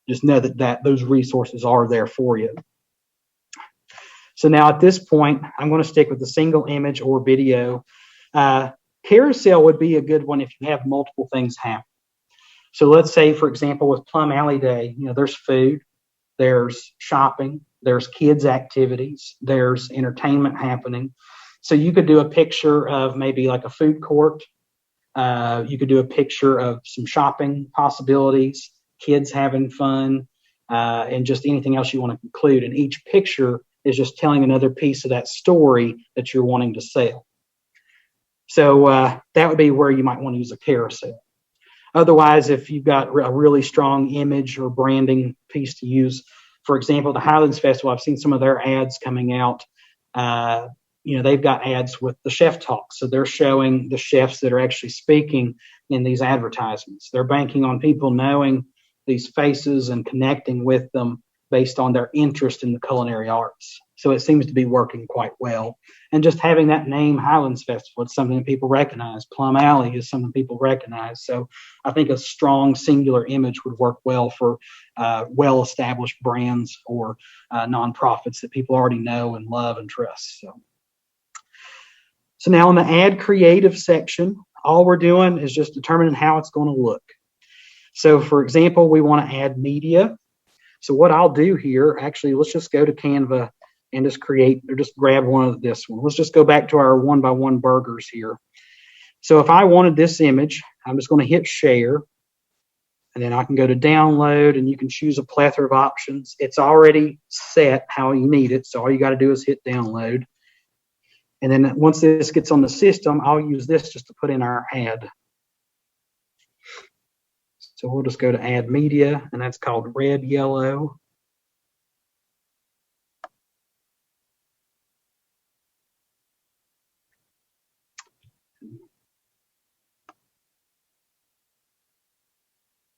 just know that those resources are there for you. So now at this point, I'm going to stick with the single image or video. Carousel would be a good one if you have multiple things happen. So let's say, for example, with Plum Alley Day, there's food, there's shopping, there's kids' activities, there's entertainment happening. So you could do a picture of maybe like a food court. You could do a picture of some shopping possibilities, kids having fun, and just anything else you want to include. And each picture is just telling another piece of that story that you're wanting to sell. So that would be where you might want to use a carousel. Otherwise, if you've got a really strong image or branding piece to use, for example, the Highlands Festival, I've seen some of their ads coming out. They've got ads with the chef talk. So they're showing the chefs that are actually speaking in these advertisements. They're banking on people knowing these faces and connecting with them based on their interest in the culinary arts. So it seems to be working quite well. And just having that name, Highlands Festival, it's something that people recognize. Plum Alley is something people recognize. So I think a strong singular image would work well for well-established brands or nonprofits that people already know and love and trust. So now in the Add Creative section, all we're doing is just determining how it's going to look. So for example, we want to add media. So what I'll do here, actually, let's just go to Canva and just create, or just grab one of this one. Let's just go back to our 1x1 burgers here. So if I wanted this image, I'm just going to hit share, and then I can go to download, and you can choose a plethora of options. It's already set how you need it, so all you got to do is hit download. And then once this gets on the system, I'll use this just to put in our ad. So we'll just go to add media, and that's called red, yellow.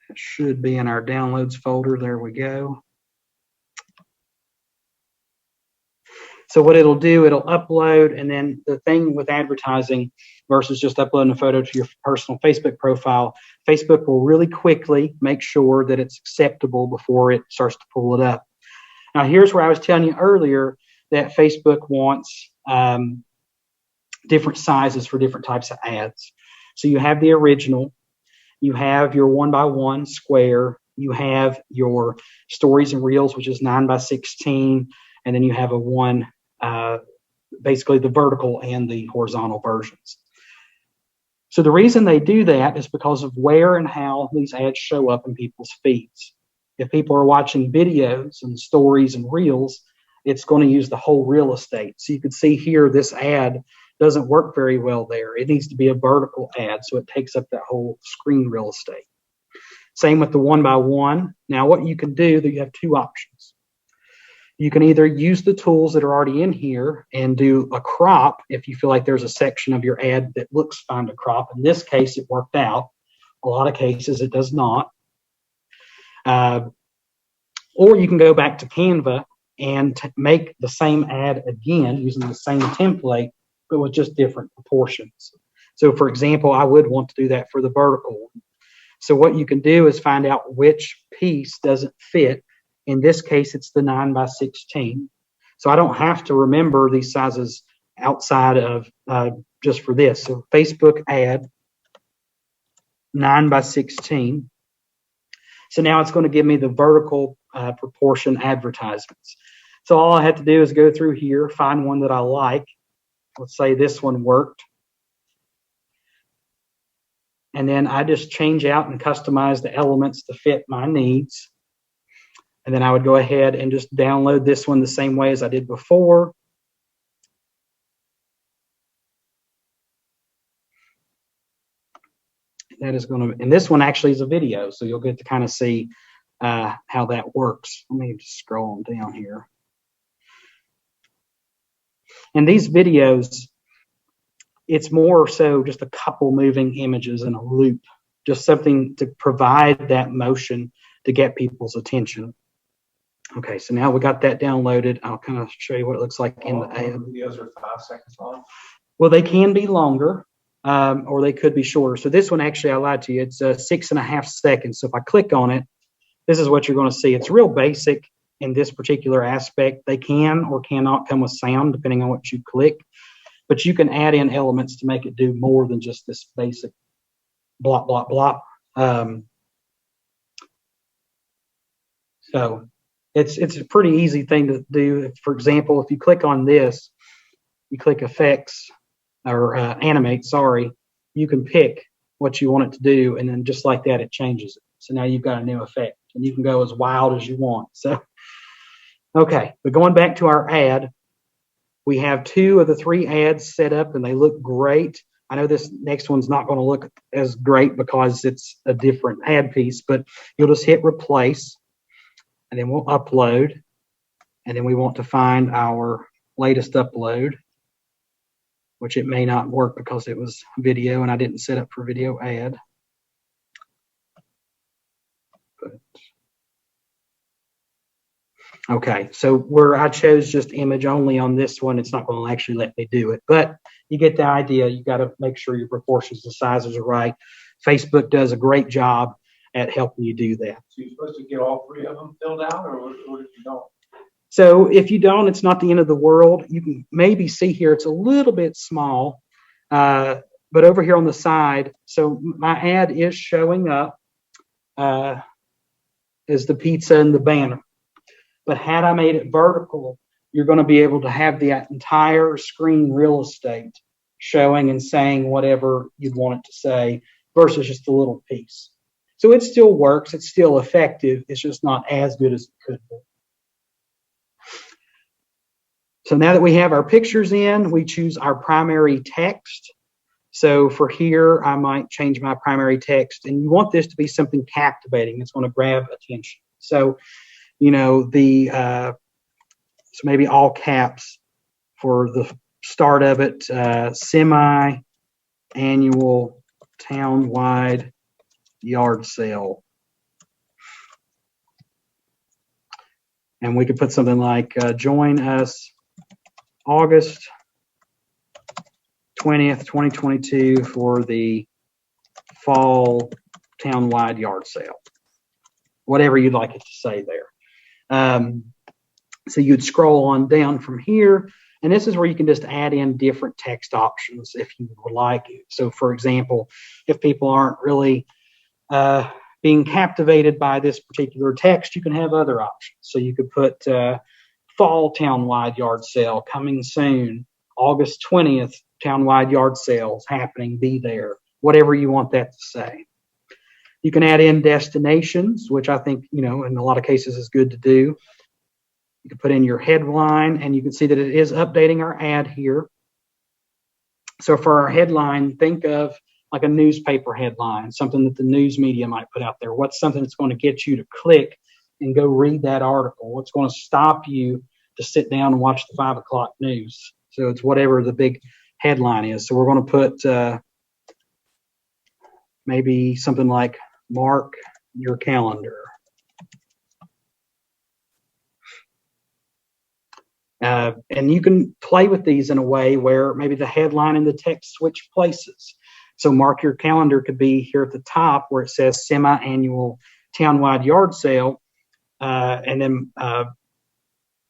It should be in our downloads folder. There we go. So what it'll do, it'll upload, and then the thing with advertising versus just uploading a photo to your personal Facebook profile, Facebook will really quickly make sure that it's acceptable before it starts to pull it up. Now, here's where I was telling you earlier that Facebook wants different sizes for different types of ads. So you have the original, you have your 1x1 square, you have your stories and reels, which is 9x16, and then you have a one, basically the vertical and the horizontal versions. So the reason they do that is because of where and how these ads show up in people's feeds. If people are watching videos and stories and reels, it's going to use the whole real estate. So you can see here, this ad doesn't work very well there. It needs to be a vertical ad, so it takes up that whole screen real estate. Same with the 1x1. Now what you can do, you have two options. You can either use the tools that are already in here and do a crop if you feel like there's a section of your ad that looks fine to crop. In this case, it worked out. A lot of cases, it does not. Or you can go back to Canva and make the same ad again using the same template, but with just different proportions. So for example, I would want to do that for the vertical. So what you can do is find out which piece doesn't fit. In this case, it's the 9x16. So I don't have to remember these sizes outside of just for this. So Facebook ad 9x16. So now it's going to give me the vertical proportion advertisements. So all I have to do is go through here, find one that I like. Let's say this one worked. And then I just change out and customize the elements to fit my needs. And then I would go ahead and just download this one the same way as I did before. That is going to, and this one actually is a video, so you'll get to kind of see how that works. Let me just scroll on down here. And these videos, it's more so just a couple moving images in a loop, just something to provide that motion to get people's attention. Okay, so now we got that downloaded. I'll kind of show you what it looks like in the ad. Videos are 5 seconds long. Well, they can be longer, or they could be shorter. So this one, actually, I lied to you. It's 6.5 seconds. So if I click on it, this is what you're going to see. It's real basic in this particular aspect. They can or cannot come with sound, depending on what you click. But you can add in elements to make it do more than just this basic blop, blop, blop. So it's a pretty easy thing to do. For example, if you click on this, you click effects or animate, sorry, you can pick what you want it to do, and then just like that, it changes it. So now you've got a new effect, and you can go as wild as you want. So, okay, but going back to our ad, we have 2 of the 3 ads set up, and they look great. I know this next one's not going to look as great because it's a different ad piece, but you'll just hit replace, and then we'll upload, and then we want to find our latest upload, which it may not work because it was video and I didn't set up for video ad. But, okay, so where I chose just image only on this one, it's not going to actually let me do it, but you get the idea. You got to make sure your proportions and sizes are right. Facebook does a great job at helping you do that. So you're supposed to get all 3 of them filled out, or what if you don't? So if you don't, it's not the end of the world. You can maybe see here it's a little bit small. But over here on the side, so my ad is showing up as the pizza and the banner. But had I made it vertical, you're going to be able to have the entire screen real estate showing and saying whatever you'd want it to say versus just a little piece. So it still works. It's still effective. It's just not as good as it could be. So now that we have our pictures in, we choose our primary text. So for here, I might change my primary text, and you want this to be something captivating. It's going to grab attention. So, you know, so maybe all caps for the start of it, semi-annual town-wide yard sale. And we could put something like, join us August 20th, 2022 for the fall town-wide yard sale. Whatever you'd like it to say there. So you'd scroll on down from here, and this is where you can just add in different text options if you would like. So for example, if people aren't really being captivated by this particular text, you can have other options. So you could put fall town-wide yard sale coming soon, August 20th, town-wide yard sales happening, be there, whatever you want that to say. You can add in destinations, which I think, you know, in a lot of cases is good to do. You can put in your headline, and you can see that it is updating our ad here. So for our headline, think of like a newspaper headline, something that the news media might put out there. What's something that's going to get you to click and go read that article? What's going to stop you to sit down and watch the 5 o'clock news? So it's whatever the big headline is. So we're going to put maybe something like mark your calendar. And you can play with these in a way where maybe the headline and the text switch places. So mark your calendar could be here at the top where it says semi-annual town-wide yard sale, and then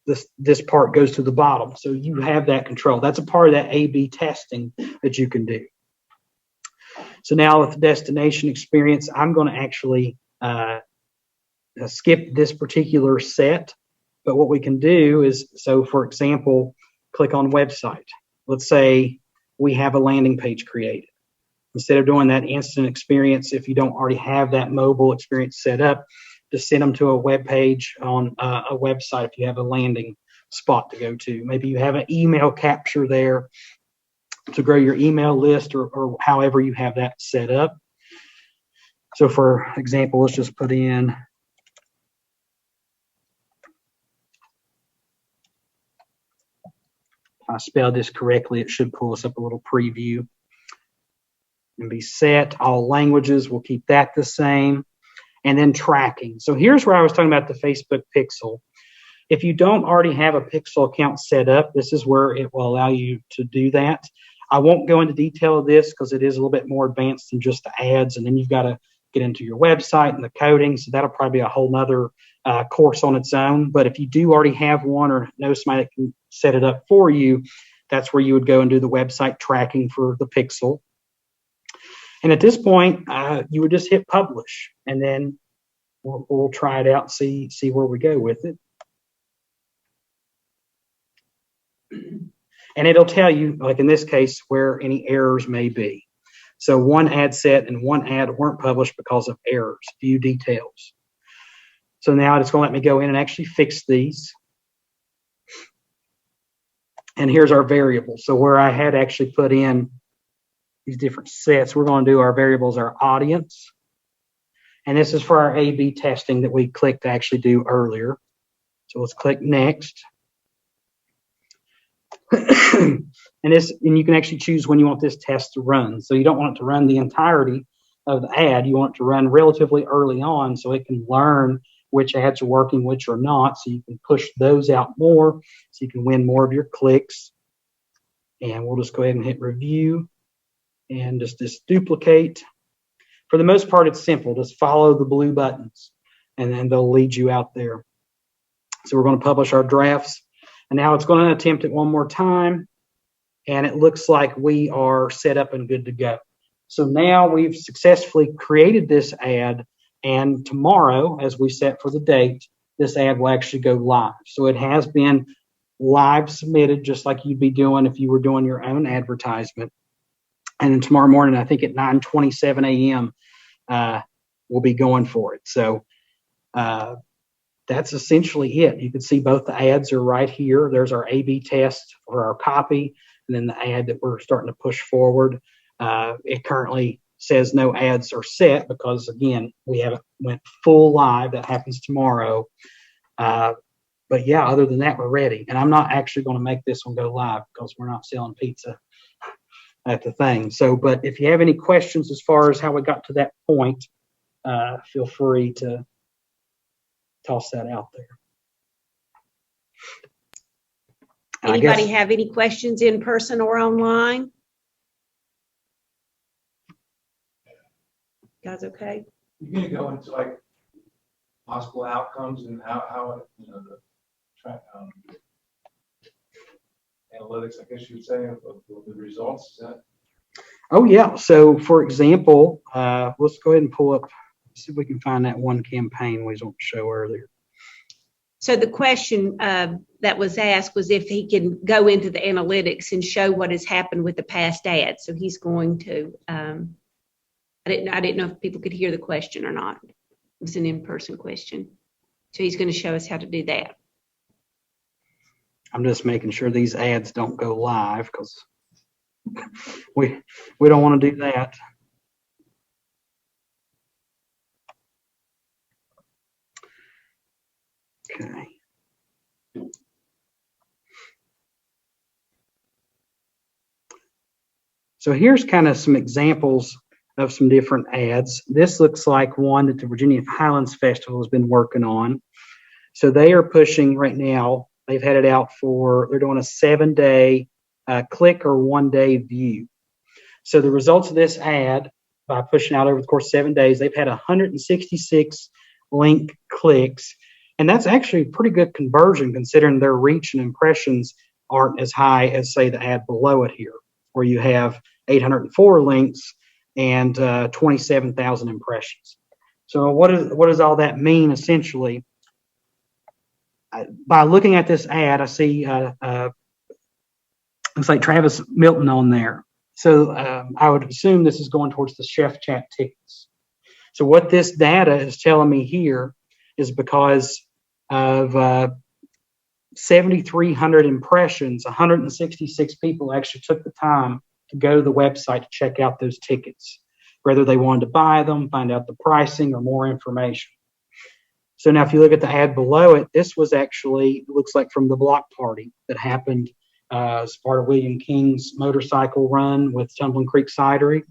this part goes to the bottom. So you have that control. That's a part of that A/B testing that you can do. So now with the destination experience, I'm going to actually skip this particular set. But what we can do is, so for example, click on website. Let's say we have a landing page created. Instead of doing that instant experience, if you don't already have that mobile experience set up, just send them to a web page on a website if you have a landing spot to go to. Maybe you have an email capture there to grow your email list, or however you have that set up. So for example, let's just put in if I spelled this correctly, it should pull us up a little preview. And be set. All languages, we'll keep that the same. And then tracking. So here's where I was talking about the Facebook Pixel. If you don't already have a Pixel account set up, this is where it will allow you to do that. I won't go into detail of this because it is a little bit more advanced than just the ads. And then you've got to get into your website and the coding. So that'll probably be a whole nother course on its own. But if you do already have one or know somebody that can set it up for you, that's where you would go and do the website tracking for the Pixel. And at this point, you would just hit publish, and then we'll try it out, see where we go with it. And it'll tell you, like in this case, where any errors may be. So one ad set and one ad weren't published because of errors. View details. So now it's going to let me go in and actually fix these. And here's our variables. So where I had actually put in these different sets, we're going to do our variables, our audience. And this is for our A/B testing that we clicked to actually do earlier. So let's click next. And you can actually choose when you want this test to run. So you don't want it to run the entirety of the ad. You want it to run relatively early on so it can learn which ads are working, which are not. So you can push those out more so you can win more of your clicks. And we'll just go ahead and hit review and just duplicate. For the most part, it's simple. Just follow the blue buttons and then they'll lead you out there. So we're going to publish our drafts. And now it's going to attempt it one more time. and it looks like we are set up and good to go. So now we've successfully created this ad, and tomorrow, as we set for the date, this ad will actually go live. So it has been live submitted, just like you'd be doing if you were doing your own advertisement. And then tomorrow morning, I think at 9:27 a.m., we'll be going for it. So that's essentially it. You can see both the ads are right here. There's our A/B test for our copy, and then the ad that we're starting to push forward. It currently says no ads are set because, again, we haven't went full live. That happens tomorrow. But yeah, other than that, we're ready. And I'm not actually going to make this one go live because we're not selling pizza at the thing. So, but if you have any questions as far as how we got to that point, feel free to toss that out there. Anybody have any questions in person or online? Guys, okay? You're gonna go into like possible outcomes and how the analytics, I guess you'd say, of the results. Is that? Oh yeah. So for example, let's go ahead and pull up, see if we can find that one campaign we don't show earlier. So the question that was asked was if he can go into the analytics and show what has happened with the past ads. So he's going to. I didn't know if people could hear the question or not. It was an in-person question. So he's going to show us how to do that. I'm just making sure these ads don't go live because we don't want to do that. Okay. So here's kind of some examples of some different ads. This looks like one that the Virginia Highlands Festival has been working on. So they are pushing right now. They've had it out they're doing a 7-day click or 1-day view. So the results of this ad, by pushing out over the course of 7 days, they've had 166 link clicks. And that's actually pretty good conversion considering their reach and impressions aren't as high as, say, the ad below it here, where you have 804 links and 27,000 impressions. So what does all that mean essentially? By looking at this ad, I see looks like Travis Milton on there. So I would assume this is going towards the Chef Chat tickets. So what this data is telling me here is because of 7,300 impressions, 166 people actually took the time to go to the website to check out those tickets, whether they wanted to buy them, find out the pricing, or more information. So now if you look at the ad below it, this was actually, it looks like from the block party that happened as part of William King's motorcycle run with Tumbling Creek Cidery.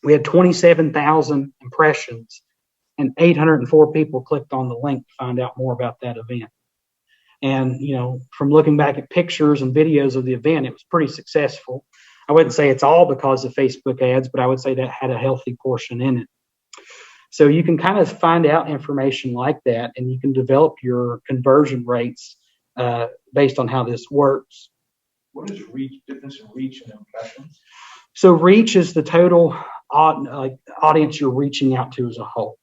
We had 27,000 impressions and 804 people clicked on the link to find out more about that event. And, from looking back at pictures and videos of the event, it was pretty successful. I wouldn't say it's all because of Facebook ads, but I would say that had a healthy portion in it. So you can kind of find out information like that, and you can develop your conversion rates based on how this works. What is difference in reach and impressions? So reach is the total audience you're reaching out to as a whole.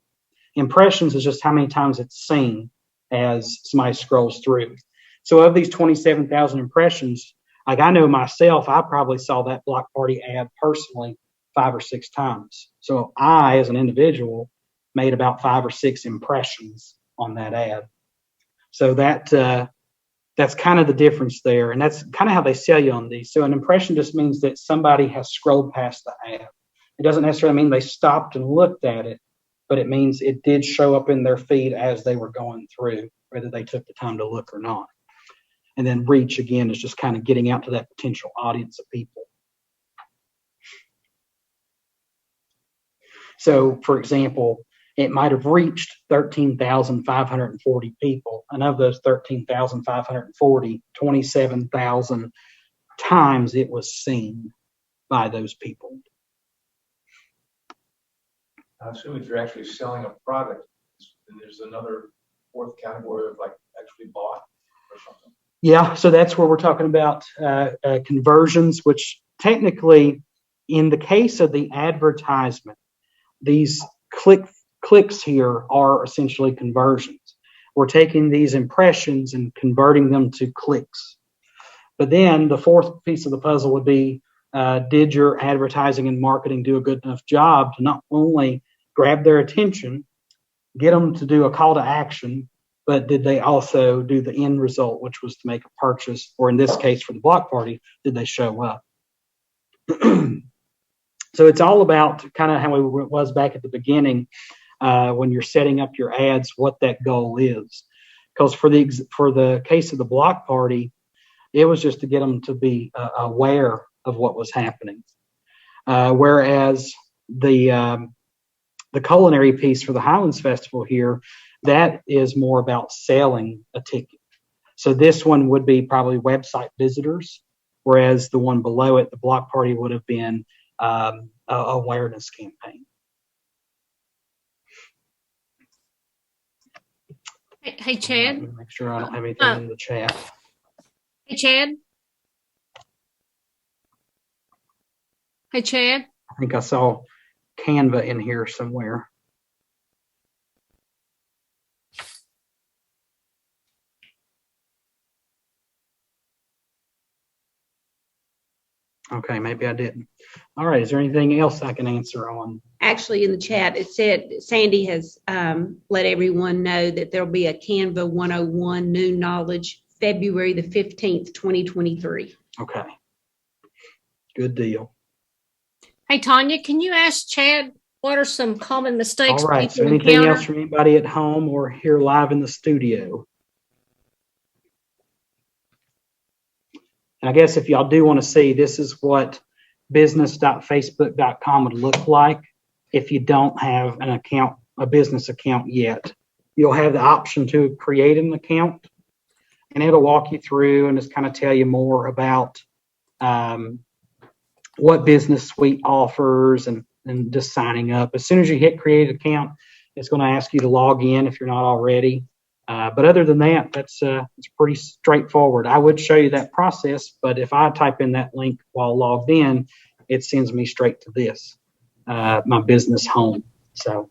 Impressions is just how many times it's seen as somebody scrolls through. So of these 27,000 impressions, like I know myself, I probably saw that block party ad personally 5 or 6 times. So I, as an individual, made about 5 or 6 impressions on that ad. So that's kind of the difference there. And that's kind of how they sell you on these. So an impression just means that somebody has scrolled past the ad. It doesn't necessarily mean they stopped and looked at it, but it means it did show up in their feed as they were going through, whether they took the time to look or not. And then reach, again, is just kind of getting out to that potential audience of people. So, for example, it might have reached 13,540 people. And of those 13,540, 27,000 times it was seen by those people. I assume if you're actually selling a product, then there's another fourth category of like actually bought or something. Yeah, so that's where we're talking about conversions, which technically, in the case of the advertisement, these clicks here are essentially conversions. We're taking these impressions and converting them to clicks. But then the fourth piece of the puzzle would be, did your advertising and marketing do a good enough job to not only grab their attention, get them to do a call to action, but did they also do the end result, which was to make a purchase, or in this case for the block party, did they show up? So it's all about kind of how it was back at the beginning, when you're setting up your ads, what that goal is. Because for the case of the block party, it was just to get them to be aware of what was happening. Whereas the culinary piece for the Highlands Festival here, that is more about selling a ticket. So this one would be probably website visitors, whereas the one below it, the block party, would have been a awareness campaign. Hey, Chad. Make sure I don't have anything in the chat. Hey, Chad. Hey, Chad. I think I saw Canva in here somewhere. Okay, maybe I didn't. All right, is there anything else I can answer on? Actually, in the chat, it said Sandy has let everyone know that there'll be a Canva 101 new knowledge February the 15th, 2023. Okay, good deal. Hey, Tanya, can you ask Chad what are some common mistakes All right, so people anything encounter? else from anybody at home or here live in the studio? And I guess if y'all do want to see, this is what business.facebook.com would look like if you don't have an account, a business account yet. You'll have the option to create an account, and it'll walk you through and just kind of tell you more about what Business Suite offers and just signing up. As soon as you hit create account, it's going to ask you to log in if you're not already. But other than that, it's pretty straightforward. I would show you that process, but if I type in that link while logged in, it sends me straight to this, my business home. So.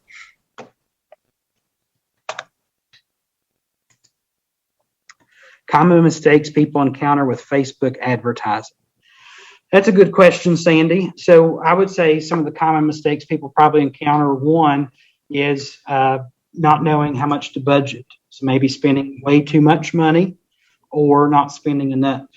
Common mistakes people encounter with Facebook advertising. That's a good question, Sandy. So I would say some of the common mistakes people probably encounter, one is not knowing how much to budget. So maybe spending way too much money or not spending enough.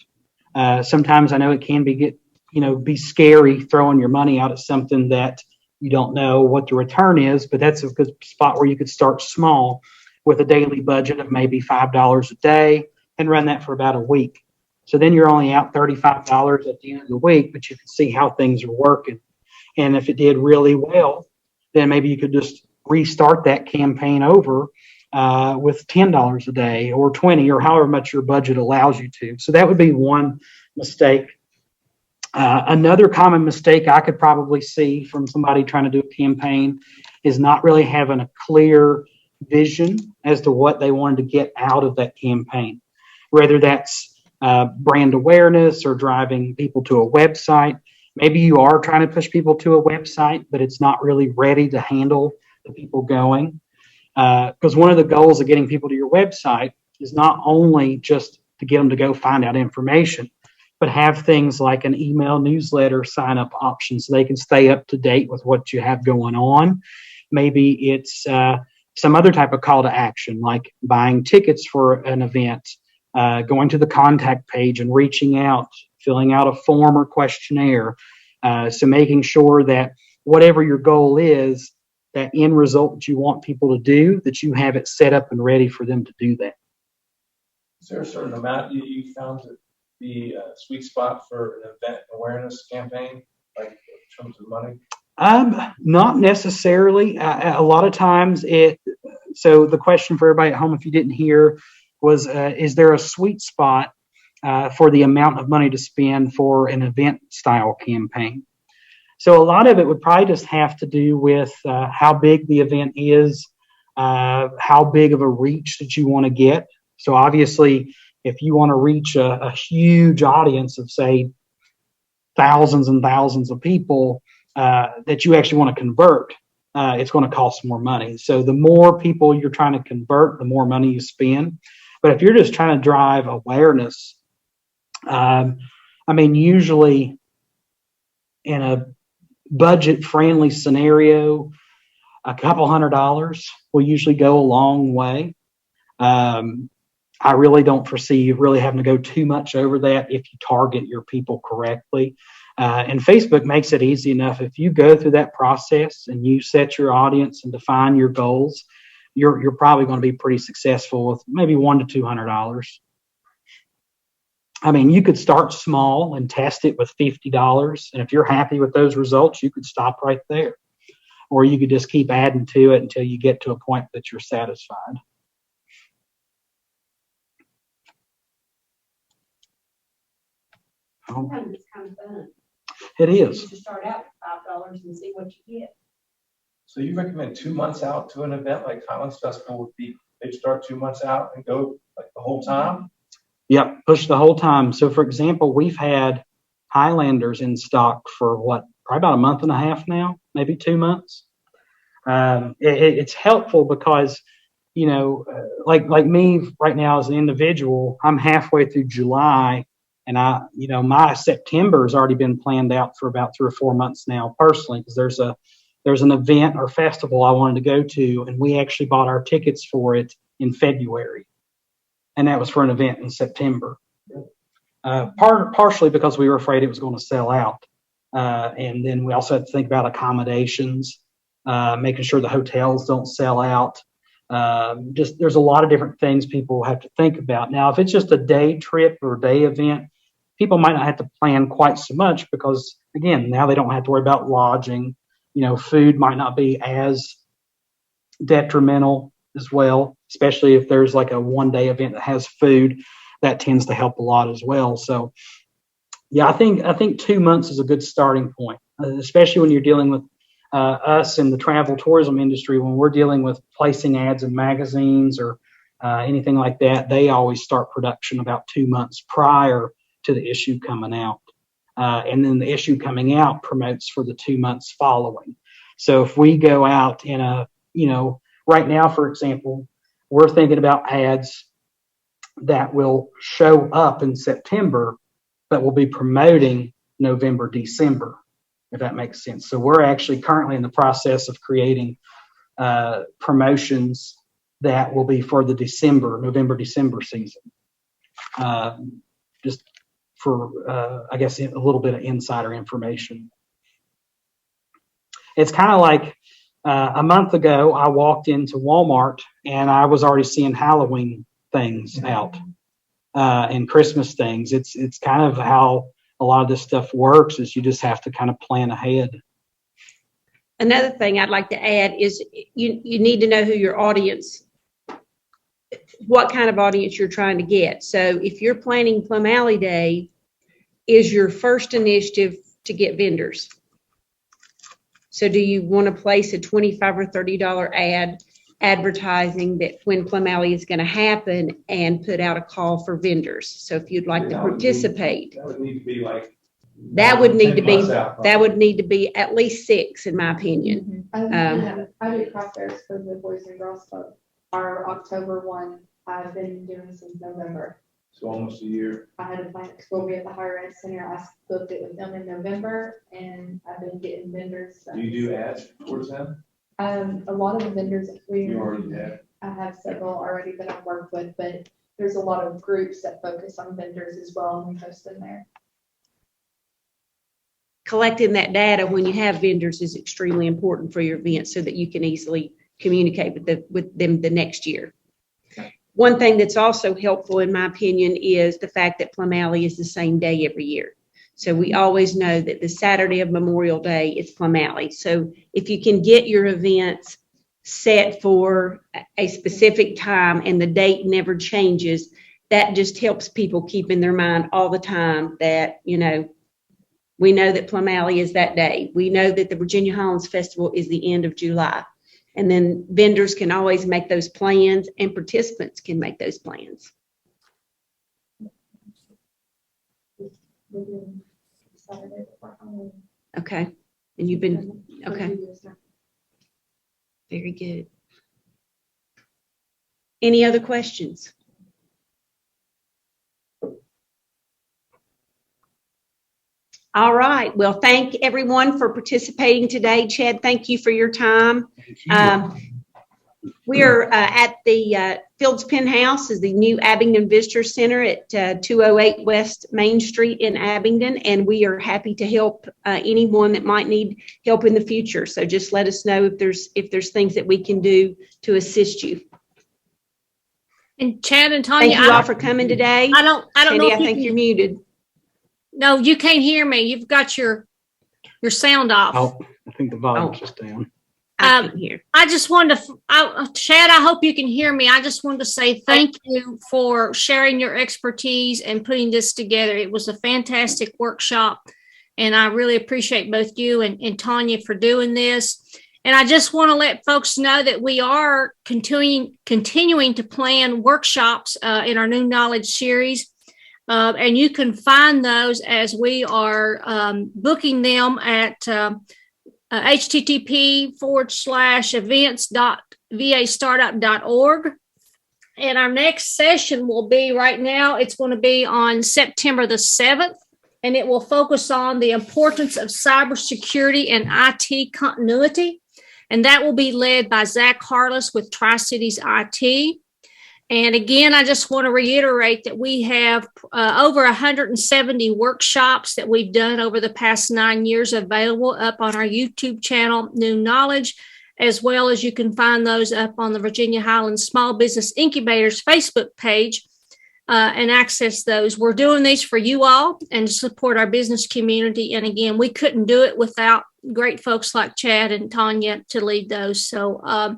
Sometimes I know it can be scary throwing your money out at something that you don't know what the return is, but that's a good spot where you could start small with a daily budget of maybe $5 a day and run that for about a week. So then you're only out $35 at the end of the week, but you can see how things are working. And if it did really well, then maybe you could just restart that campaign over with $10 a day or $20 or however much your budget allows you to. So that would be one mistake. Another common mistake I could probably see from somebody trying to do a campaign is not really having a clear vision as to what they wanted to get out of that campaign, whether that's brand awareness or driving people to a website. Maybe you are trying to push people to a website, but it's not really ready to handle the people going. Because one of the goals of getting people to your website is not only just to get them to go find out information, but have things like an email newsletter sign up option so they can stay up to date with what you have going on. Maybe it's some other type of call to action, like buying tickets for an event, going to the contact page and reaching out, filling out a form or questionnaire. So making sure that whatever your goal is, that end result that you want people to do, that you have it set up and ready for them to do that. Is there a certain amount you found to be a sweet spot for an event awareness campaign, like in terms of money? Not necessarily. A lot of times so the question for everybody at home, if you didn't hear, was, is there a sweet spot for the amount of money to spend for an event style campaign? So a lot of it would probably just have to do with how big the event is, how big of a reach that you want to get. So obviously if you want to reach a huge audience of, say, thousands and thousands of people that you actually want to convert, it's going to cost more money. So the more people you're trying to convert, the more money you spend. But if you're just trying to drive awareness, usually in a budget-friendly scenario, a couple $100 will usually go a long way. I really don't foresee you really having to go too much over that if you target your people correctly. And Facebook makes it easy enough. If you go through that process and you set your audience and define your goals, you're probably going to be pretty successful with maybe $100 to $200. You could start small and test it with $50. And if you're happy with those results, you could stop right there. Or you could just keep adding to it until you get to a point that you're satisfied. Sometimes it's kind of fun. It is. To start out with $5 and see what you get. So you recommend 2 months out to an event like Highlands Festival would be, they'd start 2 months out and go like the whole time? Yep, push the whole time. So, for example, we've had Highlanders in stock for probably about a month and a half now, maybe 2 months. It's helpful because, like me right now as an individual, I'm halfway through July, and my September has already been planned out for about 3 or 4 months now personally, because there's an event or festival I wanted to go to, and we actually bought our tickets for it in February. And that was for an event in September. Partially because we were afraid it was going to sell out. And then we also had to think about accommodations, making sure the hotels don't sell out. There's a lot of different things people have to think about. Now, if it's just a day trip or day event, people might not have to plan quite so much because, again, now they don't have to worry about lodging. Food might not be as detrimental as well, especially if there's like a one-day event that has food. That tends to help a lot as well. So, yeah, I think 2 months is a good starting point, especially when you're dealing with us in the travel tourism industry. When we're dealing with placing ads in magazines or anything like that, they always start production about 2 months prior to the issue coming out. And then the issue coming out promotes for the 2 months following. So if we go out in right now, for example, we're thinking about ads that will show up in September, but will be promoting November, December, if that makes sense. So we're actually currently in the process of creating promotions that will be for the November, December season. Just for, I guess, a little bit of insider information. It's kind of like a month ago, I walked into Walmart and I was already seeing Halloween things out and Christmas things. It's kind of how a lot of this stuff works, is you just have to kind of plan ahead. Another thing I'd like to add is you need to know who your audience, what kind of audience you're trying to get. So if you're planning Plum Alley Day, is your first initiative to get vendors. So do you want to place a $25 or $30 ad advertising that when Plum Alley is going to happen and put out a call for vendors? So if you'd like to participate, That would need to be like. That would need to be at least 6, in my opinion. I did crosshairs for the Boys and Girls Club. Our October one, I've been doing since November. So almost a year. I had a plan because we'll be at the Higher Ed Center. I booked it with them in November, and I've been getting vendors. Do you do ads towards them? A lot of the vendors You already have. I have several already that I've worked with, but there's a lot of groups that focus on vendors as well, and we post them there. Collecting that data when you have vendors is extremely important for your event so that you can easily communicate with them the next year. One thing that's also helpful, in my opinion, is the fact that Plum Alley is the same day every year. So we always know that the Saturday of Memorial Day is Plum Alley. So if you can get your events set for a specific time and the date never changes, that just helps people keep in their mind all the time that, we know that Plum Alley is that day. We know that the Virginia Highlands Festival is the end of July. And then vendors can always make those plans and participants can make those plans. we're doing Saturday before Halloween. Okay. And you've been, And okay, we'll do this now. very good. Any other questions? All right. Well, thank everyone for participating today. Chad, thank you for your time. We are at the Fields Pen House, is the new Abingdon Visitor Center at 208 West Main Street in Abingdon, and we are happy to help anyone that might need help in the future. So just let us know if there's things that we can do to assist you. And Chad and Tanya, Thank you all for coming today. I don't know Sandy, if I think you're muted. No, you can't hear me. You've got your sound off. Oh, I think the volume's just down. I can hear. I just wanted to, Chad, I hope you can hear me. I just wanted to say thank you for sharing your expertise and putting this together. It was a fantastic workshop, and I really appreciate both you and Tanya for doing this. And I just want to let folks know that we are continuing to plan workshops in our New Knowledge series. And you can find those as we are booking them at http:/events.vastartup.org. And our next session will be right now, it's going to be on September the 7th, and it will focus on the importance of cybersecurity and IT continuity. And that will be led by Zach Harless with Tri-Cities IT. And again, I just want to reiterate that we have over 170 workshops that we've done over the past 9 years available up on our YouTube channel, New Knowledge, as well as you can find those up on the Virginia Highlands Small Business Incubators Facebook page and access those. We're doing these for you all and to support our business community. And again, we couldn't do it without great folks like Chad and Tanya to lead those. So,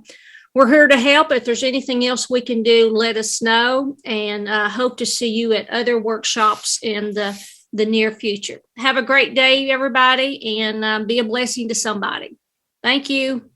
we're here to help. If there's anything else we can do, let us know, and hope to see you at other workshops in the near future. Have a great day, everybody, and be a blessing to somebody. Thank you.